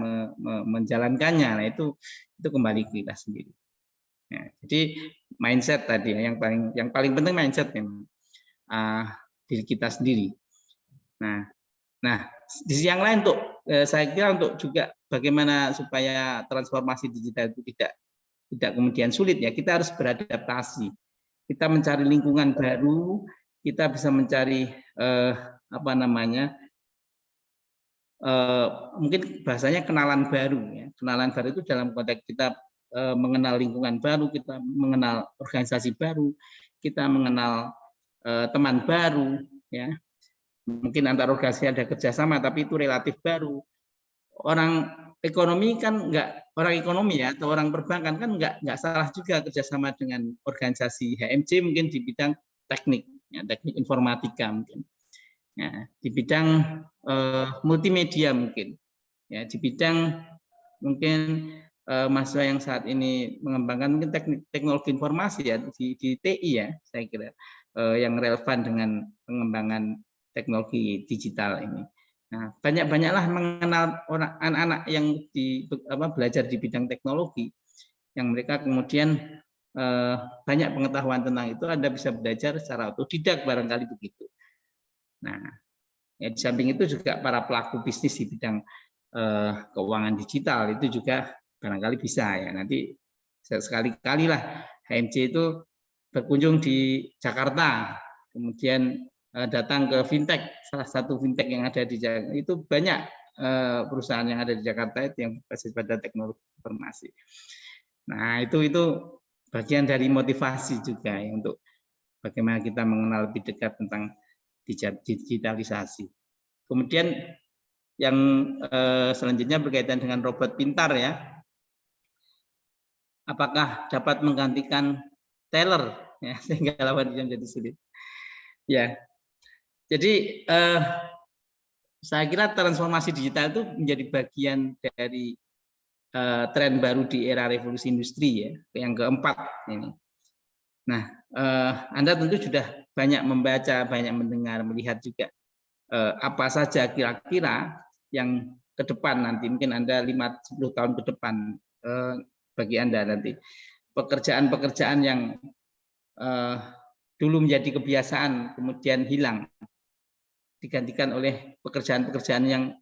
menjalankannya. Nah, itu kembali ke kita sendiri. Nah, jadi mindset tadi yang paling penting mindset memang diri kita sendiri. Nah, di sisi yang lain saya kira untuk juga bagaimana supaya transformasi digital itu tidak kemudian sulit ya, kita harus beradaptasi. Kita mencari lingkungan baru, kita bisa mencari mungkin bahasanya kenalan baru ya. Kenalan baru itu dalam konteks kita mengenal lingkungan baru, kita mengenal organisasi baru, kita mengenal teman baru ya. Mungkin antar organisasi ada kerjasama tapi itu relatif baru. Orang ekonomi ya, atau orang perbankan kan nggak salah juga kerjasama dengan organisasi HMC mungkin di bidang teknik ya, teknik informatika mungkin ya, di bidang multimedia mungkin ya, di bidang mungkin mahasiswa yang saat ini mengembangkan mungkin teknologi informasi ya di TI ya, saya kira yang relevan dengan pengembangan teknologi digital ini. Nah, banyaklah mengenal anak-anak yang belajar di bidang teknologi, yang mereka kemudian banyak pengetahuan tentang itu, Anda bisa belajar secara otodidak barangkali begitu. Nah, ya, di samping itu juga para pelaku bisnis di bidang keuangan digital itu juga barangkali bisa ya. Nanti sekali-kali lah HMC itu berkunjung di Jakarta, kemudian datang ke fintech, salah satu fintech yang ada di Jakarta, itu banyak perusahaan yang ada di Jakarta itu yang berbasis pada teknologi informasi. Nah, itu bagian dari motivasi juga ya, untuk bagaimana kita mengenal lebih dekat tentang digitalisasi. Kemudian yang selanjutnya berkaitan dengan robot pintar ya. Apakah dapat menggantikan teller ya, sehingga lawan yang jadi sulit. Ya. Jadi saya kira transformasi digital itu menjadi bagian dari tren baru di era revolusi industri ya, yang keempat ini. Nah, Anda tentu sudah banyak membaca, banyak mendengar, melihat juga apa saja kira-kira yang ke depan nanti, mungkin Anda 5-10 tahun ke depan, bagi Anda nanti pekerjaan-pekerjaan yang dulu menjadi kebiasaan kemudian hilang, digantikan oleh pekerjaan-pekerjaan yang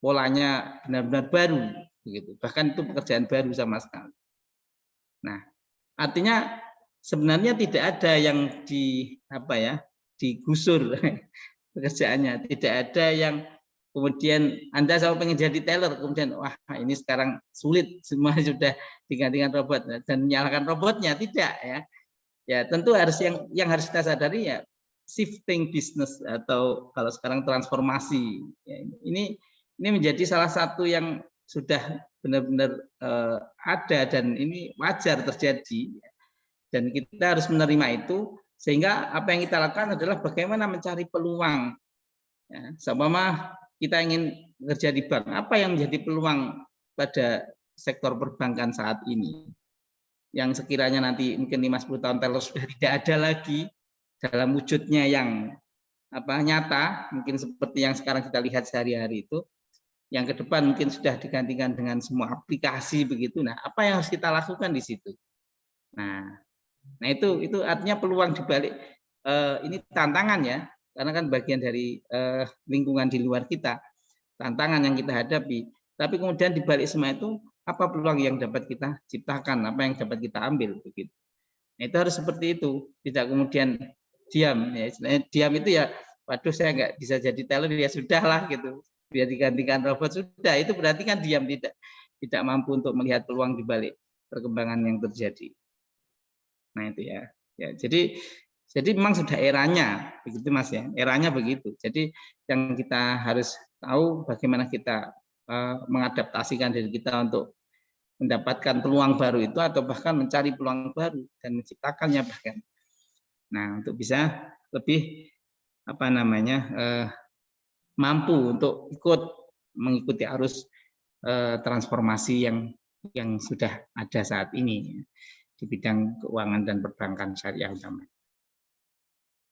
polanya benar-benar baru, begitu. Bahkan itu pekerjaan baru sama sekali. Nah, artinya sebenarnya tidak ada yang digusur pekerjaannya, tidak ada yang kemudian Anda sama pengen jadi teller, kemudian wah ini sekarang sulit, semua sudah digantikan robot dan menyalahkan robotnya, tidak ya. Ya tentu harus yang harus kita sadari ya shifting business atau kalau sekarang transformasi. Ya, ini menjadi salah satu yang sudah benar-benar ada dan ini wajar terjadi. Dan kita harus menerima itu, sehingga apa yang kita lakukan adalah bagaimana mencari peluang. Ya, seumpama kita ingin bekerja di bank, apa yang menjadi peluang pada sektor perbankan saat ini? Yang sekiranya nanti mungkin 5-10 tahun teller sudah tidak ada lagi dalam wujudnya yang nyata, mungkin seperti yang sekarang kita lihat sehari-hari itu, yang ke depan mungkin sudah digantikan dengan semua aplikasi begitu. Nah, apa yang harus kita lakukan di situ? Nah itu artinya peluang dibalik ini tantangan ya, karena kan bagian dari lingkungan di luar kita, tantangan yang kita hadapi. Tapi kemudian dibalik semua itu apa peluang yang dapat kita ciptakan, apa yang dapat kita ambil begitu. Nah, itu harus seperti itu, tidak kemudian diam ya. Diam itu ya, waduh saya nggak bisa jadi teller ya sudahlah gitu, biar digantikan robot sudah, itu berarti kan diam, tidak mampu untuk melihat peluang dibalik perkembangan yang terjadi. Nah itu ya. Jadi memang sudah eranya begitu Mas ya, eranya begitu. Jadi yang kita harus tahu bagaimana kita mengadaptasikan diri kita untuk mendapatkan peluang baru itu, atau bahkan mencari peluang baru dan menciptakannya bahkan. Nah untuk bisa lebih mampu untuk mengikuti arus transformasi yang sudah ada saat ini di bidang keuangan dan perbankan syariah utama.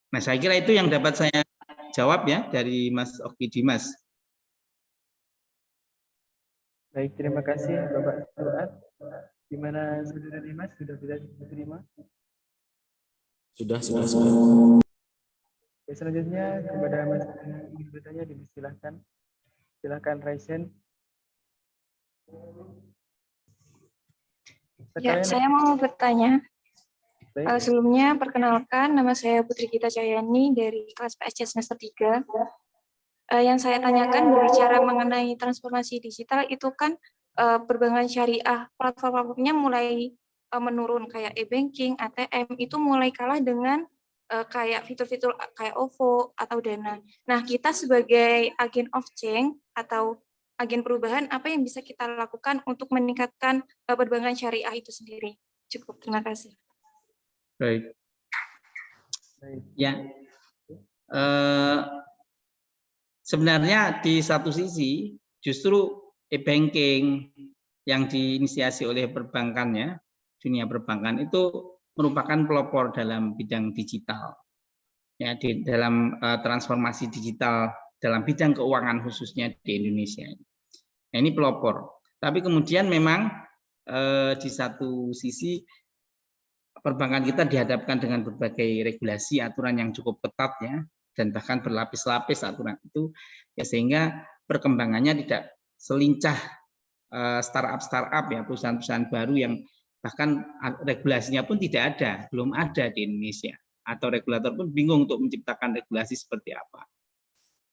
Nah, saya kira itu yang dapat saya jawab ya dari Mas Oki Dimas. Baik, terima kasih Bapak Surat. Gimana Saudara Dimas, sudah bisa diterima? Sudah. Oke, selanjutnya kepada Mas yang ingin bertanya dipersilahkan. Silakan Raisen. Ya, saya mau bertanya. Sebelumnya, perkenalkan, nama saya Putri Gita Cahyani dari kelas PSC semester 3. Yang saya tanyakan berbicara mengenai transformasi digital itu kan perbankan syariah, platform-platformnya mulai menurun, kayak e-banking, ATM, itu mulai kalah dengan kayak fitur-fitur kayak OVO atau Dana. Nah, kita sebagai agen of change atau agen perubahan, apa yang bisa kita lakukan untuk meningkatkan perbankan syariah itu sendiri? Cukup, terima kasih. Baik. Ya. Sebenarnya di satu sisi justru e-banking yang diinisiasi oleh perbankannya, dunia perbankan itu merupakan pelopor dalam bidang digital. Ya, di dalam transformasi digital dalam bidang keuangan khususnya di Indonesia. Nah, ini pelopor. Tapi kemudian memang di satu sisi perbankan kita dihadapkan dengan berbagai regulasi, aturan yang cukup ketat ya, dan bahkan berlapis-lapis aturan itu, ya, sehingga perkembangannya tidak selincah startup ya, perusahaan-perusahaan baru yang bahkan regulasinya pun tidak ada, belum ada di Indonesia. atau regulator pun bingung untuk menciptakan regulasi seperti apa.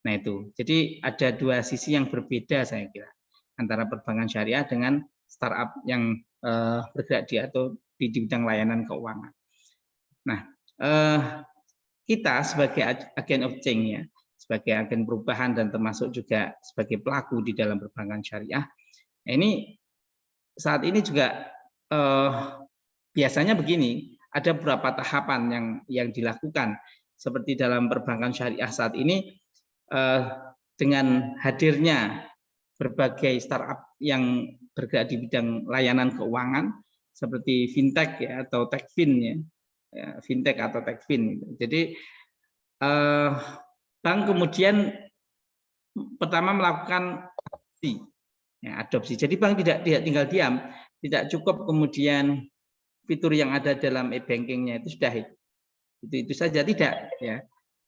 Nah itu, jadi ada dua sisi yang berbeda saya kira antara perbankan syariah dengan startup yang bergerak di bidang layanan keuangan. Nah, kita sebagai agen of change ya, sebagai agen perubahan dan termasuk juga sebagai pelaku di dalam perbankan syariah, ini saat ini juga biasanya begini, ada beberapa tahapan yang dilakukan seperti dalam perbankan syariah saat ini dengan hadirnya berbagai startup yang bergerak di bidang layanan keuangan seperti fintech ya atau techfin ya, fintech atau techfin. Jadi bank kemudian pertama melakukan adopsi. Jadi bank tidak tinggal diam, tidak cukup kemudian fitur yang ada dalam e-bankingnya itu sudah itu saja, tidak ya.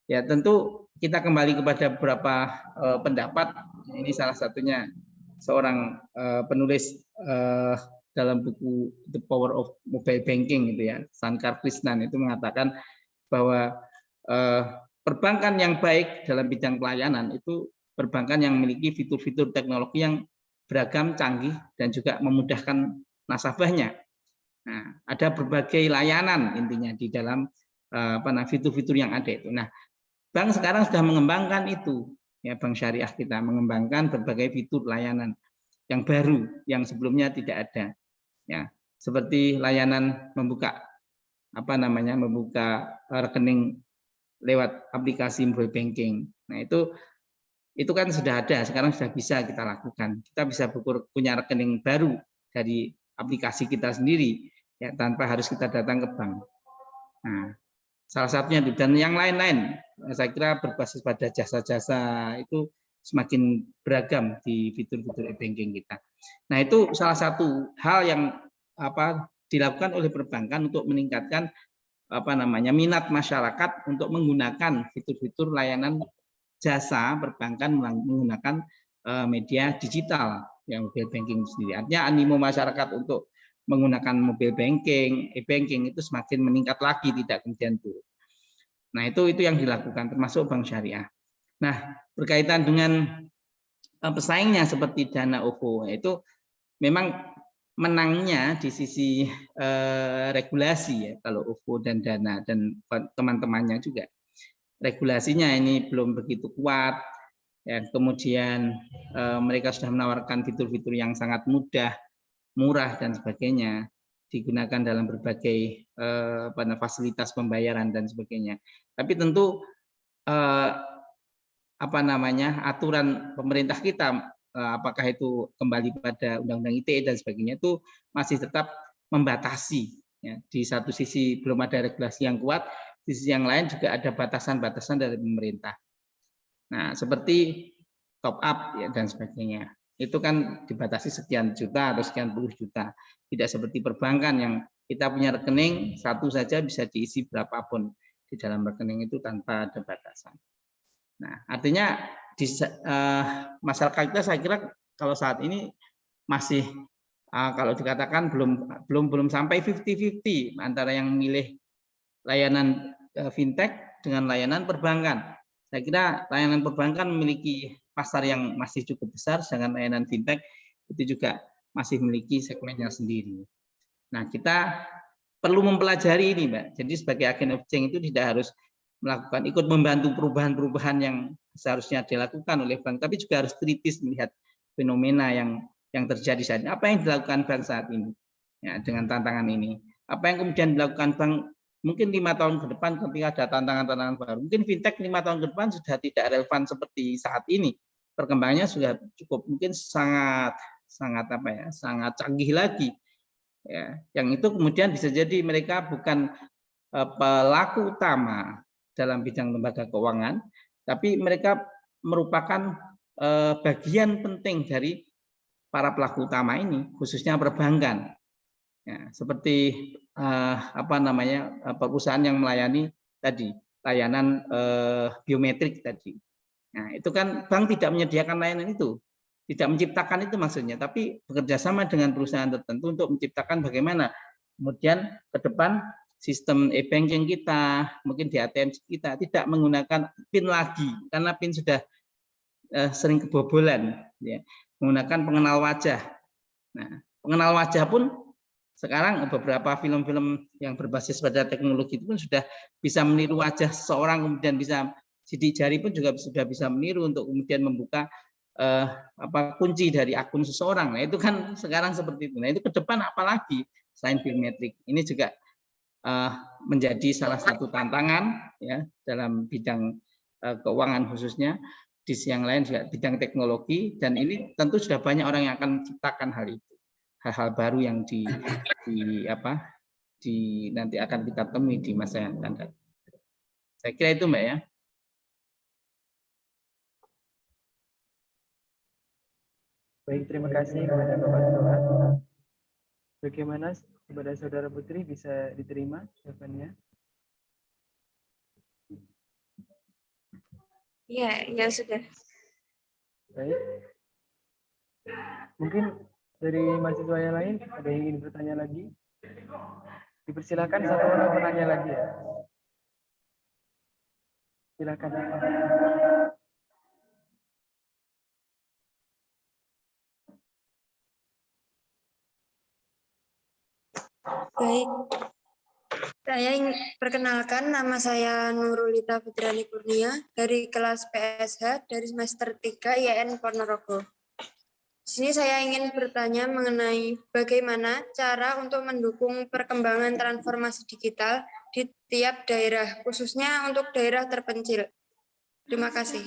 Ya tentu kita kembali kepada beberapa pendapat. Ini salah satunya seorang penulis dalam buku The Power of Mobile Banking gitu ya, Sankar Krishnan itu mengatakan bahwa perbankan yang baik dalam bidang pelayanan itu perbankan yang memiliki fitur-fitur teknologi yang beragam, canggih dan juga memudahkan nasabahnya. Nah, ada berbagai layanan intinya di dalam fitur-fitur yang ada itu. Nah, bank sekarang sudah mengembangkan itu, ya bank syariah kita mengembangkan berbagai fitur layanan yang baru yang sebelumnya tidak ada, ya seperti layanan membuka membuka rekening lewat aplikasi mobile banking. Nah itu kan sudah ada, sekarang sudah bisa kita lakukan. Kita bisa punya rekening baru dari aplikasi kita sendiri, ya tanpa harus kita datang ke bank. Nah, salah satunya itu, dan yang lain-lain saya kira berbasis pada jasa-jasa itu semakin beragam di fitur-fitur e-banking kita. Nah itu salah satu hal yang dilakukan oleh perbankan untuk meningkatkan minat masyarakat untuk menggunakan fitur-fitur layanan jasa perbankan menggunakan media digital yang mobile banking sendiri. Artinya animo masyarakat untuk menggunakan mobile banking, e-banking itu semakin meningkat lagi, tidak kemudian turun. Nah, itu yang dilakukan termasuk bank syariah. Nah, berkaitan dengan pesaingnya seperti Dana OVO, itu memang menangnya di sisi regulasi ya kalau OVO dan Dana dan teman-temannya juga. Regulasinya ini belum begitu kuat. Ya, kemudian mereka sudah menawarkan fitur-fitur yang sangat mudah, murah dan sebagainya, digunakan dalam berbagai fasilitas pembayaran dan sebagainya. Tapi tentu aturan pemerintah kita, apakah itu kembali pada Undang-Undang ITE dan sebagainya, itu masih tetap membatasi. Ya. Di satu sisi belum ada regulasi yang kuat, di sisi yang lain juga ada batasan-batasan dari pemerintah. Nah, seperti top up ya dan sebagainya. Itu kan dibatasi sekian juta atau sekian puluh juta. Tidak seperti perbankan yang kita punya rekening satu saja bisa diisi berapapun di dalam rekening itu tanpa ada batasan. Nah, artinya di masyarakat kita saya kira kalau saat ini masih kalau dikatakan belum sampai 50-50 antara yang memilih layanan fintech dengan layanan perbankan. Saya kira layanan perbankan memiliki pasar yang masih cukup besar, sedangkan layanan fintech itu juga masih memiliki segmennya sendiri. Nah, kita perlu mempelajari ini, Mbak. Jadi sebagai agen of change itu tidak harus ikut membantu perubahan-perubahan yang seharusnya dilakukan oleh bank, tapi juga harus kritis melihat fenomena yang terjadi saat ini. Apa yang dilakukan bank saat ini ya, dengan tantangan ini? Apa yang kemudian dilakukan bank mungkin 5 tahun ke depan ketika ada tantangan-tantangan baru. Mungkin fintech 5 tahun ke depan sudah tidak relevan seperti saat ini. Perkembangannya sudah cukup mungkin sangat canggih lagi. Ya, yang itu kemudian bisa jadi mereka bukan pelaku utama dalam bidang lembaga keuangan, tapi mereka merupakan bagian penting dari para pelaku utama ini, khususnya perbankan. Ya, seperti perusahaan yang melayani tadi layanan biometrik tadi. Nah, itu kan bank tidak menyediakan layanan itu, tidak menciptakan itu maksudnya, tapi bekerja sama dengan perusahaan tertentu untuk menciptakan bagaimana kemudian ke depan sistem e-banking kita, mungkin di ATM kita tidak menggunakan PIN lagi karena PIN sudah sering kebobolan, ya. Menggunakan pengenal wajah. Nah, pengenal wajah pun sekarang beberapa film-film yang berbasis pada teknologi itu pun sudah bisa meniru wajah seseorang, kemudian bisa sidik jari pun juga sudah bisa meniru untuk kemudian membuka kunci dari akun seseorang. Nah, itu kan sekarang seperti itu. Nah, itu ke depan apalagi selain biometrik. Ini juga menjadi salah satu tantangan ya dalam bidang keuangan khususnya. Di sisi yang lain juga bidang teknologi, dan ini tentu sudah banyak orang yang akan menciptakan hal itu, hal-hal baru yang nanti akan kita temui di masa yang akan datang. Saya kira itu, Mbak, ya. Baik, terima kasih kepada Bapak Ketua. Bagaimana kepada Saudara Putri, bisa diterima jawabannya? Ya sudah. Baik. Mungkin dari mahasiswa yang lain ada yang ingin bertanya lagi? Dipersilakan satu orang bertanya lagi ya. Silakan. Baik, saya perkenalkan, nama saya Nurulita Fitriani Kurnia dari kelas PSH dari semester 3 IAIN Ponorogo. Di sini saya ingin bertanya mengenai bagaimana cara untuk mendukung perkembangan transformasi digital di tiap daerah, khususnya untuk daerah terpencil. Terima kasih.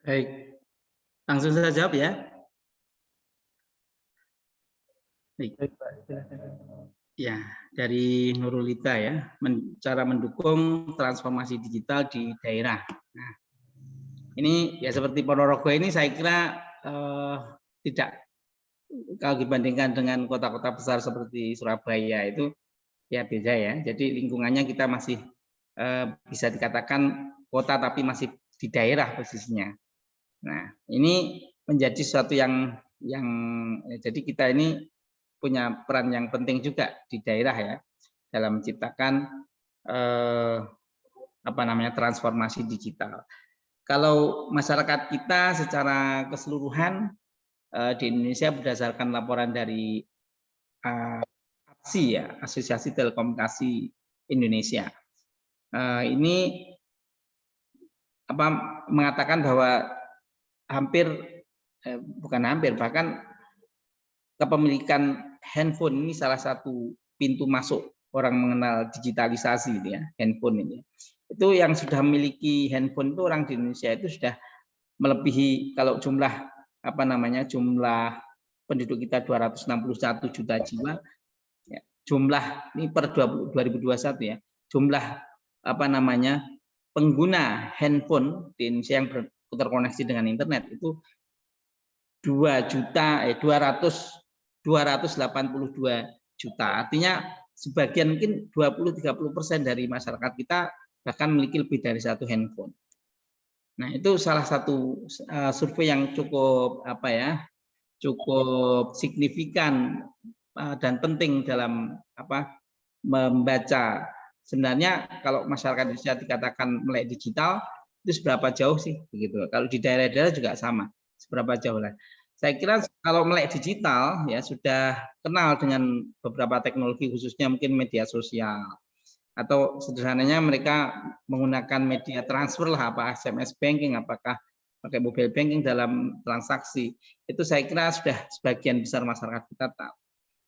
Baik, langsung saya jawab ya. Baik, Pak, silakan. Ya, dari Nurulita ya, cara mendukung transformasi digital di daerah. Nah, ini ya seperti Ponorogo ini saya kira tidak, kalau dibandingkan dengan kota-kota besar seperti Surabaya itu ya beda ya. Jadi lingkungannya kita masih bisa dikatakan kota tapi masih di daerah posisinya. Nah, ini menjadi sesuatu yang jadi kita ini punya peran yang penting juga di daerah ya dalam menciptakan transformasi digital. Kalau masyarakat kita secara keseluruhan di Indonesia berdasarkan laporan dari ATSI ya, Asosiasi Telekomunikasi Indonesia, ini mengatakan bahwa bahkan kepemilikan handphone ini salah satu pintu masuk orang mengenal digitalisasi ya, handphone ini. Itu yang sudah memiliki handphone itu orang di Indonesia itu sudah melebihi, kalau jumlah jumlah penduduk kita 261 juta jiwa ya, jumlah ini per 2021 ya, jumlah pengguna handphone di Indonesia yang terkoneksi dengan internet itu 282 juta. Artinya sebagian mungkin 20-30% dari masyarakat kita bahkan memiliki lebih dari satu handphone. Nah, itu salah satu survei yang cukup cukup signifikan dan penting dalam membaca. Sebenarnya kalau masyarakat Indonesia dikatakan melek digital, itu seberapa jauh sih begitu. Kalau di daerah-daerah juga sama, seberapa jauh lah. Saya kira kalau melek digital ya sudah kenal dengan beberapa teknologi, khususnya mungkin media sosial, atau sederhananya mereka menggunakan media transfer lah, apa SMS banking, apakah pakai mobile banking dalam transaksi. Itu saya kira sudah sebagian besar masyarakat kita tahu.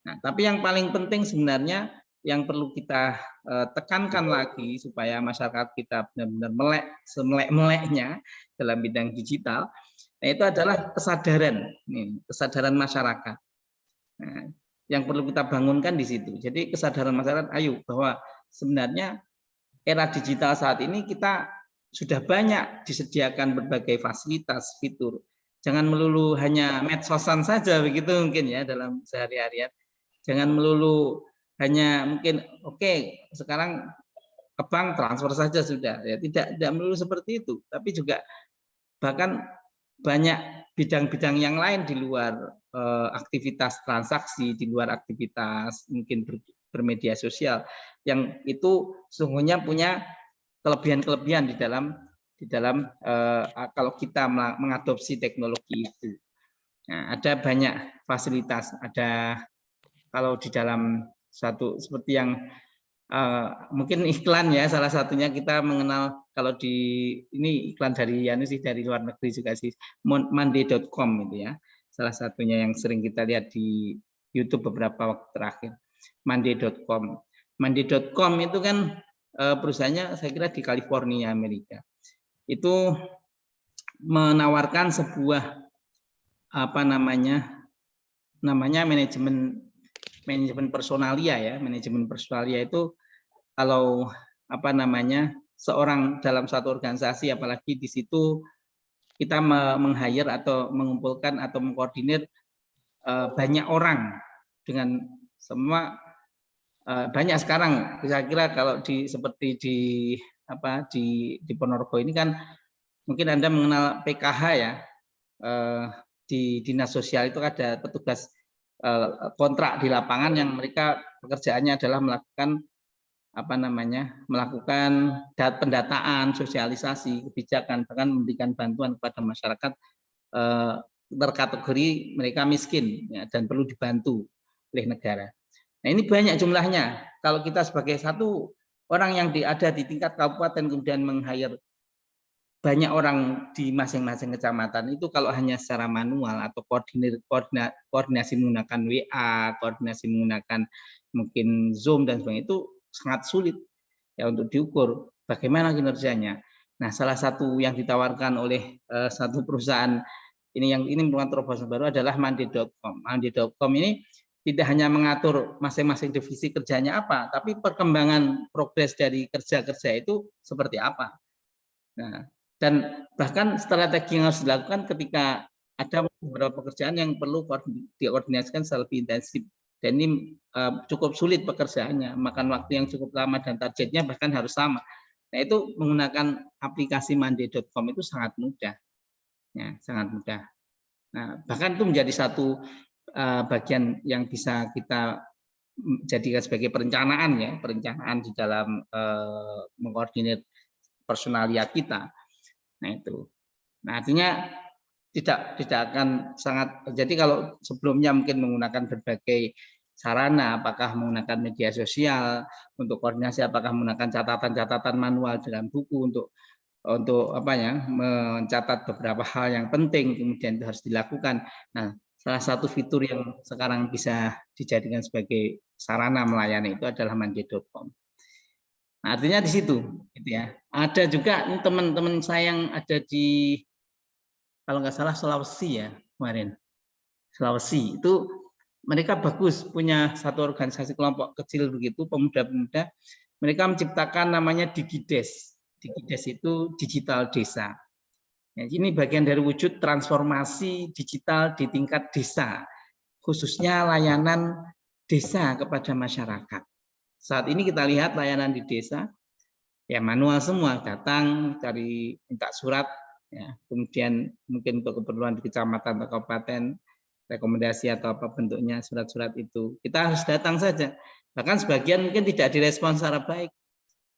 Nah, tapi yang paling penting sebenarnya yang perlu kita tekankan lagi supaya masyarakat kita benar-benar melek, semelek-meleknya dalam bidang digital, nah, itu adalah kesadaran masyarakat. Nah, yang perlu kita bangunkan di situ. Jadi kesadaran masyarakat, ayo bahwa sebenarnya era digital saat ini kita sudah banyak disediakan berbagai fasilitas, fitur. Jangan melulu hanya medsosan saja begitu mungkin ya dalam sehari-harian. Jangan melulu hanya mungkin sekarang ke bank transfer saja sudah ya, tidak melulu seperti itu, tapi juga bahkan banyak bidang-bidang yang lain di luar aktivitas transaksi, di luar aktivitas mungkin bermedia sosial, yang itu sesungguhnya punya kelebihan-kelebihan di dalam kalau kita mengadopsi teknologi itu. Nah, ada banyak fasilitas, ada kalau di dalam satu seperti yang mungkin iklan ya, salah satunya kita mengenal, kalau di ini iklan dari dari luar negeri juga sih, monday.com itu ya, salah satunya yang sering kita lihat di YouTube beberapa waktu terakhir, monday.com. Monday.com itu kan perusahaannya saya kira di California, Amerika. Itu menawarkan sebuah namanya manajemen personalia ya. Manajemen personalia itu kalau seorang dalam satu organisasi, apalagi di situ kita meng-hire atau mengumpulkan atau mengkoordinir banyak orang dengan semua banyak sekarang. Saya kira kalau seperti di Ponorogo ini kan mungkin Anda mengenal PKH ya, di dinas sosial itu ada petugas kontrak di lapangan yang mereka pekerjaannya adalah melakukan pendataan, sosialisasi kebijakan, bahkan memberikan bantuan kepada masyarakat terkategori mereka miskin ya, dan perlu dibantu oleh negara. Nah, ini banyak jumlahnya. Kalau kita sebagai satu orang yang ada di tingkat kabupaten kemudian meng-hire banyak orang di masing-masing kecamatan, itu kalau hanya secara manual atau koordinasi menggunakan WA, koordinasi menggunakan mungkin Zoom dan sebagainya, itu sangat sulit ya untuk diukur bagaimana kinerjanya. Nah, salah satu yang ditawarkan oleh satu perusahaan ini merupakan terobosan baru adalah monday.com. Monday.com ini tidak hanya mengatur masing-masing divisi kerjanya apa, tapi perkembangan progres dari kerja-kerja itu seperti apa. Nah, dan bahkan strategi yang harus dilakukan ketika ada beberapa pekerjaan yang perlu dikoordinasikan secara lebih intensif. Dan ini cukup sulit pekerjaannya, makan waktu yang cukup lama dan targetnya bahkan harus sama. Nah, itu menggunakan aplikasi monday.com itu sangat mudah. Ya, sangat mudah. Nah, bahkan itu menjadi satu bagian yang bisa kita jadikan sebagai perencanaan di dalam mengkoordinir personalia kita. Nah, itu. Nah, artinya tidak akan sangat. Jadi kalau sebelumnya mungkin menggunakan berbagai sarana, apakah menggunakan media sosial untuk koordinasi, apakah menggunakan catatan-catatan manual dalam buku untuk mencatat beberapa hal yang penting, kemudian itu harus dilakukan. Nah, salah satu fitur yang sekarang bisa dijadikan sebagai sarana melayani itu adalah monday.com. Nah, artinya di situ, gitu ya. Ada juga teman-teman saya yang ada di, kalau nggak salah Sulawesi ya kemarin, Sulawesi itu mereka bagus punya satu organisasi kelompok kecil begitu, pemuda-pemuda. Mereka menciptakan namanya Digides. Digides itu digital desa. Ya, ini bagian dari wujud transformasi digital di tingkat desa, khususnya layanan desa kepada masyarakat. Saat ini kita lihat layanan di desa, ya manual semua, datang, cari, minta surat, ya, kemudian mungkin untuk keperluan di kecamatan atau kabupaten, rekomendasi atau apa bentuknya surat-surat itu, kita harus datang saja. Bahkan sebagian mungkin tidak direspon secara baik.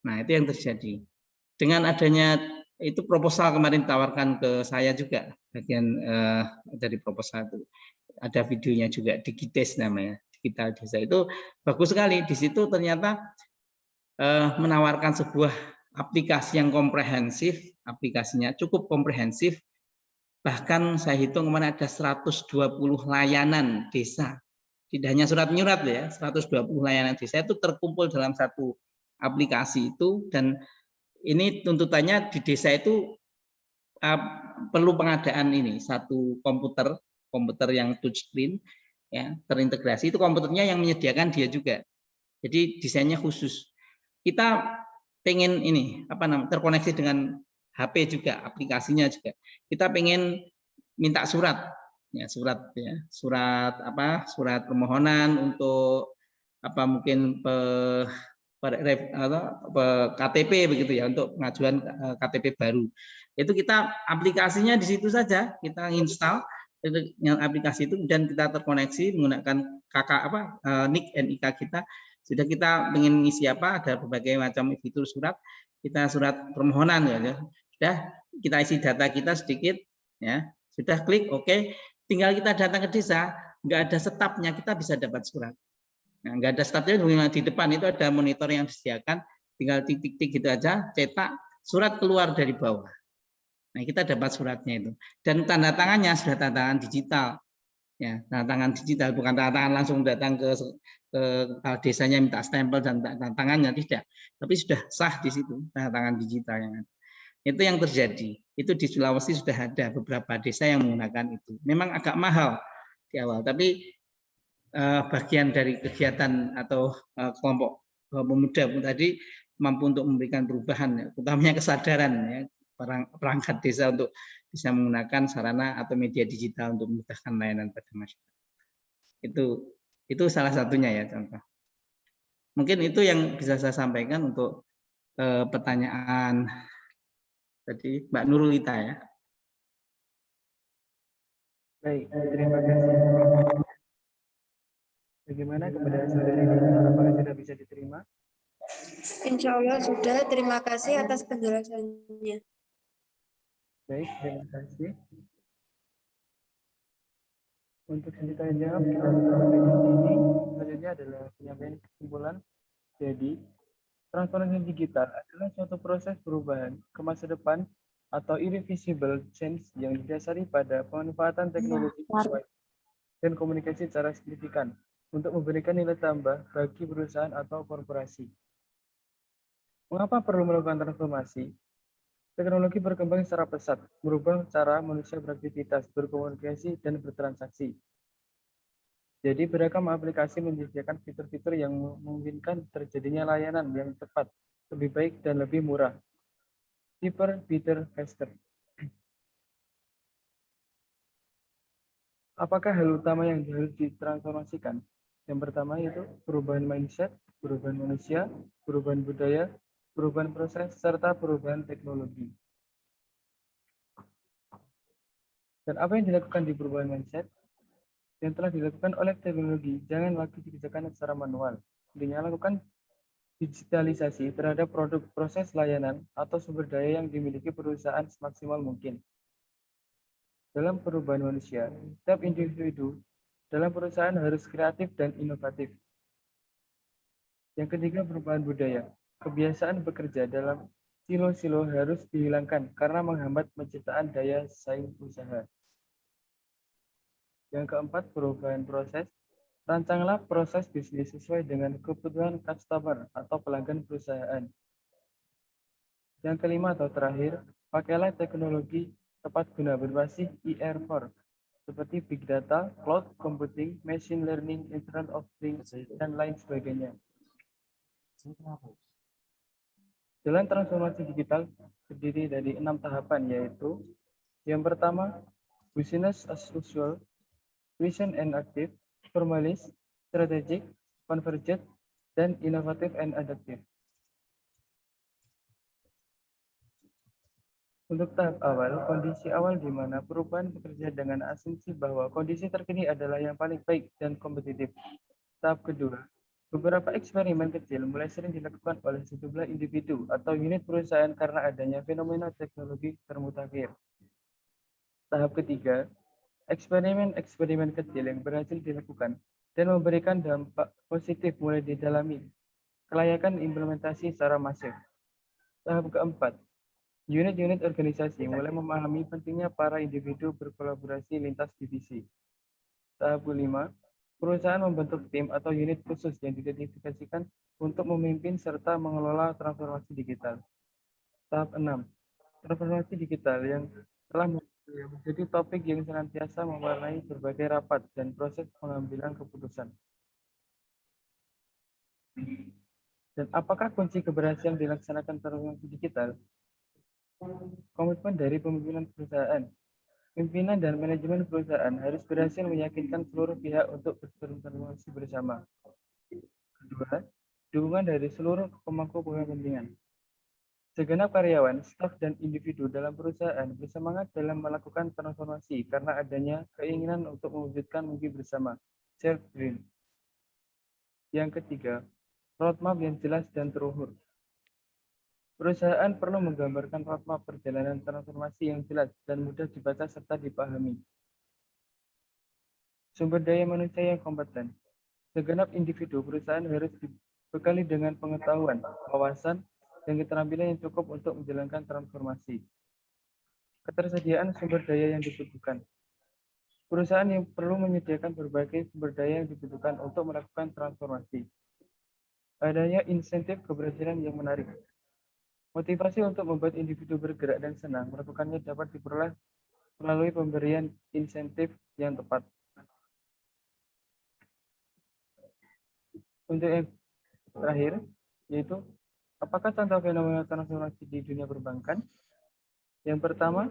Nah, itu yang terjadi. Dengan adanya itu proposal kemarin ditawarkan ke saya juga, bagian dari proposal itu. Ada videonya juga, Digides namanya. Digital desa itu bagus sekali. Di situ ternyata menawarkan sebuah aplikasi yang komprehensif, aplikasinya cukup komprehensif. Bahkan saya hitung kemarin ada 120 layanan desa. Tidak hanya surat menyurat ya, 120 layanan desa itu terkumpul dalam satu aplikasi itu. Dan ini tuntutannya di desa itu perlu pengadaan ini satu komputer yang touchscreen ya, terintegrasi. Itu komputernya yang menyediakan dia juga. Jadi desainnya khusus. Kita pengen ini terkoneksi dengan HP juga, aplikasinya juga. Kita pengen minta surat permohonan untuk mungkin KTP begitu ya, untuk pengajuan KTP baru. Itu kita aplikasinya di situ saja, kita install yang aplikasi itu dan kita terkoneksi menggunakan NIK NIK kita. Sudah kita ingin mengisi apa, ada berbagai macam fitur surat, kita surat permohonan ya. Sudah kita isi data kita sedikit ya. Sudah klik oke, tinggal kita datang ke desa, nggak ada stafnya, kita bisa dapat surat. Nah, nggak ada stafnya, di depan itu ada monitor yang disediakan, tinggal tik-tik gitu aja, cetak surat keluar dari bawah. Nah, kita dapat suratnya itu. Dan tanda tangannya sudah tanda tangan digital. Ya, tanda tangan digital, bukan tanda tangan langsung datang ke desanya minta stempel dan tanda tangannya, tidak. Tapi sudah sah di situ tanda tangan digital yang ada. Itu yang terjadi. Itu di Sulawesi sudah ada beberapa desa yang menggunakan itu. Memang agak mahal di awal, tapi bagian dari kegiatan atau kelompok pemuda tadi mampu untuk memberikan perubahan, utamanya kesadaran ya, perangkat desa untuk bisa menggunakan sarana atau media digital untuk memudahkan layanan pada masyarakat. Itu salah satunya ya contoh. Mungkin itu yang bisa saya sampaikan untuk pertanyaan tadi Mbak Nurulita ya. Baik, terima kasih. Bagaimana kepada saudari Dina, apakah sudah bisa diterima? Insya Allah sudah. Terima kasih atas penjelasannya. Baik, terima kasih. Untuk sesi tanya jawab kita sampai di sini. Selanjutnya adalah penyampaian kesimpulan. Jadi, transformasi digital adalah suatu proses perubahan ke masa depan atau irreversible change yang didasari pada pemanfaatan teknologi sesuai dan komunikasi secara signifikan untuk memberikan nilai tambah bagi perusahaan atau korporasi. Mengapa perlu melakukan transformasi? Teknologi berkembang secara pesat, merubah cara manusia beraktivitas, berkomunikasi, dan bertransaksi. Jadi beragam aplikasi menyediakan fitur-fitur yang memungkinkan terjadinya layanan yang cepat, lebih baik, dan lebih murah. Cheaper, better, faster. Apakah hal utama yang harus ditransformasikan? Yang pertama yaitu perubahan mindset, perubahan manusia, perubahan budaya, perubahan proses, serta perubahan teknologi. Dan apa yang dilakukan di perubahan mindset? Yang telah dilakukan oleh teknologi, jangan lagi dikerjakan secara manual. Intinya lakukan digitalisasi terhadap produk, proses layanan, atau sumber daya yang dimiliki perusahaan semaksimal mungkin. Dalam perubahan manusia, setiap individu dalam perusahaan harus kreatif dan inovatif. Yang ketiga, perubahan budaya. Kebiasaan bekerja dalam silo-silo harus dihilangkan karena menghambat penciptaan daya saing usaha. Yang keempat, perubahan proses. Rancanglah proses bisnis sesuai dengan kebutuhan customer atau pelanggan perusahaan. Yang kelima atau terakhir, pakailah teknologi tepat guna berbasis IR4 seperti big data, cloud computing, machine learning, Internet of Things, dan lain sebagainya. Jalan transformasi digital terdiri dari 6 tahapan, yaitu yang pertama, business as usual, vision and active, formalist, strategic, convergent, dan innovative and adaptive. Untuk tahap awal, kondisi awal di mana perubahan bekerja dengan asumsi bahwa kondisi terkini adalah yang paling baik dan kompetitif. Tahap kedua, beberapa eksperimen kecil mulai sering dilakukan oleh sejumlah individu atau unit perusahaan karena adanya fenomena teknologi termutakhir. Tahap ketiga, eksperimen-eksperimen kecil yang berhasil dilakukan dan memberikan dampak positif mulai didalami, kelayakan implementasi secara masif. Tahap keempat, unit-unit organisasi mulai memahami pentingnya para individu berkolaborasi lintas divisi. Tahap kelima, perusahaan membentuk tim atau unit khusus yang diidentifikasikan untuk memimpin serta mengelola transformasi digital. Tahap 6, transformasi digital yang telah menjadi topik yang senantiasa mewarnai berbagai rapat dan proses pengambilan keputusan. Dan apakah kunci keberhasilan dilaksanakan transformasi digital? Komitmen dari pemimpinan perusahaan. Pimpinan dan manajemen perusahaan harus berhasil meyakinkan seluruh pihak untuk bertransformasi bersama. Kedua, dukungan dari seluruh pemangku kepentingan. Segenap karyawan, staf, dan individu dalam perusahaan bersemangat dalam melakukan transformasi karena adanya keinginan untuk mewujudkan mimpi bersama. Self Green. Yang ketiga, roadmap yang jelas dan terukur. Perusahaan perlu menggambarkan roadmap perjalanan transformasi yang jelas dan mudah dibaca serta dipahami. Sumber daya manusia yang kompeten. Segenap individu perusahaan harus dibekali dengan pengetahuan, wawasan, dan keterampilan yang cukup untuk menjalankan transformasi. Ketersediaan sumber daya yang dibutuhkan. Perusahaan yang perlu menyediakan berbagai sumber daya yang dibutuhkan untuk melakukan transformasi. Adanya insentif keberhasilan yang menarik. Motivasi untuk membuat individu bergerak dan senang melakukannya dapat diperoleh melalui pemberian insentif yang tepat. Untuk yang terakhir, yaitu apakah contoh fenomena transformasi di dunia perbankan? Yang pertama,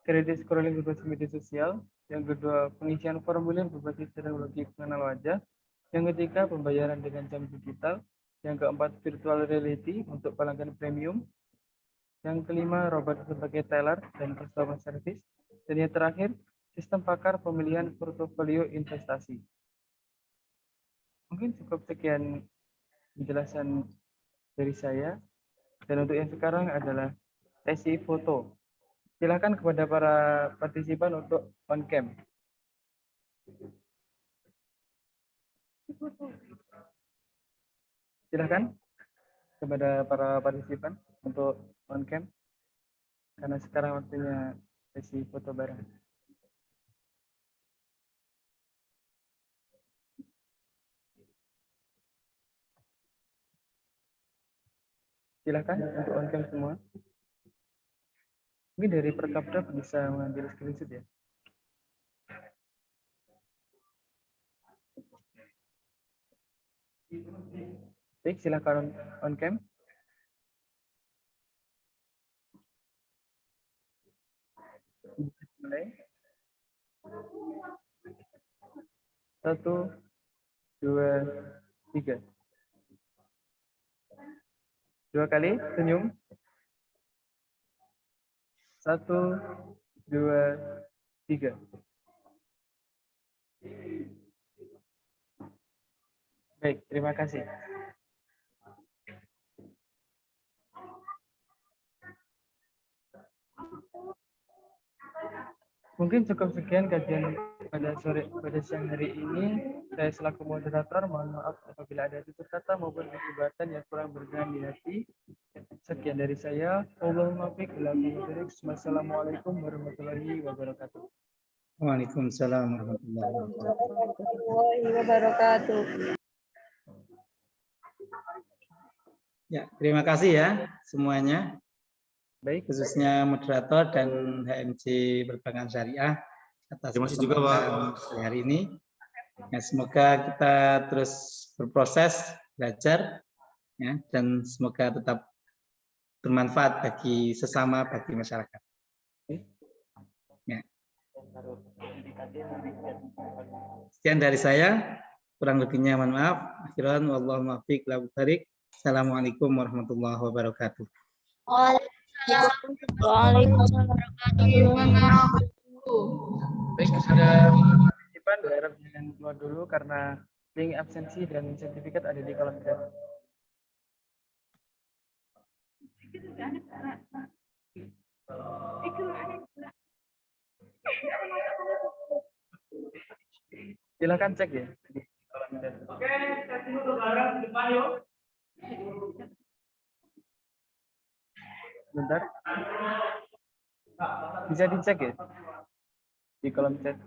kredit scrolling berbasis media sosial. Yang kedua, pengisian formulir berbasis teknologi pengenal wajah. Yang ketiga, pembayaran dengan jam digital. Yang keempat, virtual reality untuk pelanggan premium. Yang kelima, robot sebagai teller dan customer service. Dan yang terakhir, sistem pakar pemilihan portofolio investasi. Mungkin cukup sekian penjelasan dari saya. Dan untuk yang sekarang adalah sesi foto. Silakan kepada para partisipan untuk on cam. Silakan kepada para partisipan untuk on cam. Karena sekarang waktunya sesi foto bareng. Silakan untuk on cam semua. Mungkin dari Perkapda bisa mengambil screenshot ya. Baik, silakan on cam. Mulai. 1, 2, 3. 2 kali senyum. 1, 2, 3. Baik, terima kasih. Mungkin cukup sekian kajian pada siang hari ini. Saya selaku moderator mohon maaf apabila ada tutur kata maupun perbuatan yang kurang berkenan di hati. Sekian dari saya. Wassalamualaikum warahmatullahi wabarakatuh. Waalaikumsalam warahmatullahi wabarakatuh. warahmatullahi wabarakatuh. Ya, terima kasih ya semuanya. Baik, Khususnya moderator dan HMC Perbankan Syariah atas Terima kasih juga, Pak. kesempatan hari ini. Ya, semoga kita terus berproses belajar ya, dan semoga tetap bermanfaat bagi sesama, bagi masyarakat. Ya. Sekian dari saya, kurang lebihnya mohon maaf. Akhiran wallahu muwaffiq ila thoriq. Assalamualaikum warahmatullahi wabarakatuh. Waalaikumsalam warahmatullahi baik kepada partisipan berharap jangan keluar dulu karena link absensi dan sertifikat ada di kolom chat. Silakan cek ya di kolom chat. Oke, cek dulu bareng di depan yuk. Bentar. Bisa dicek ya di kolom chat.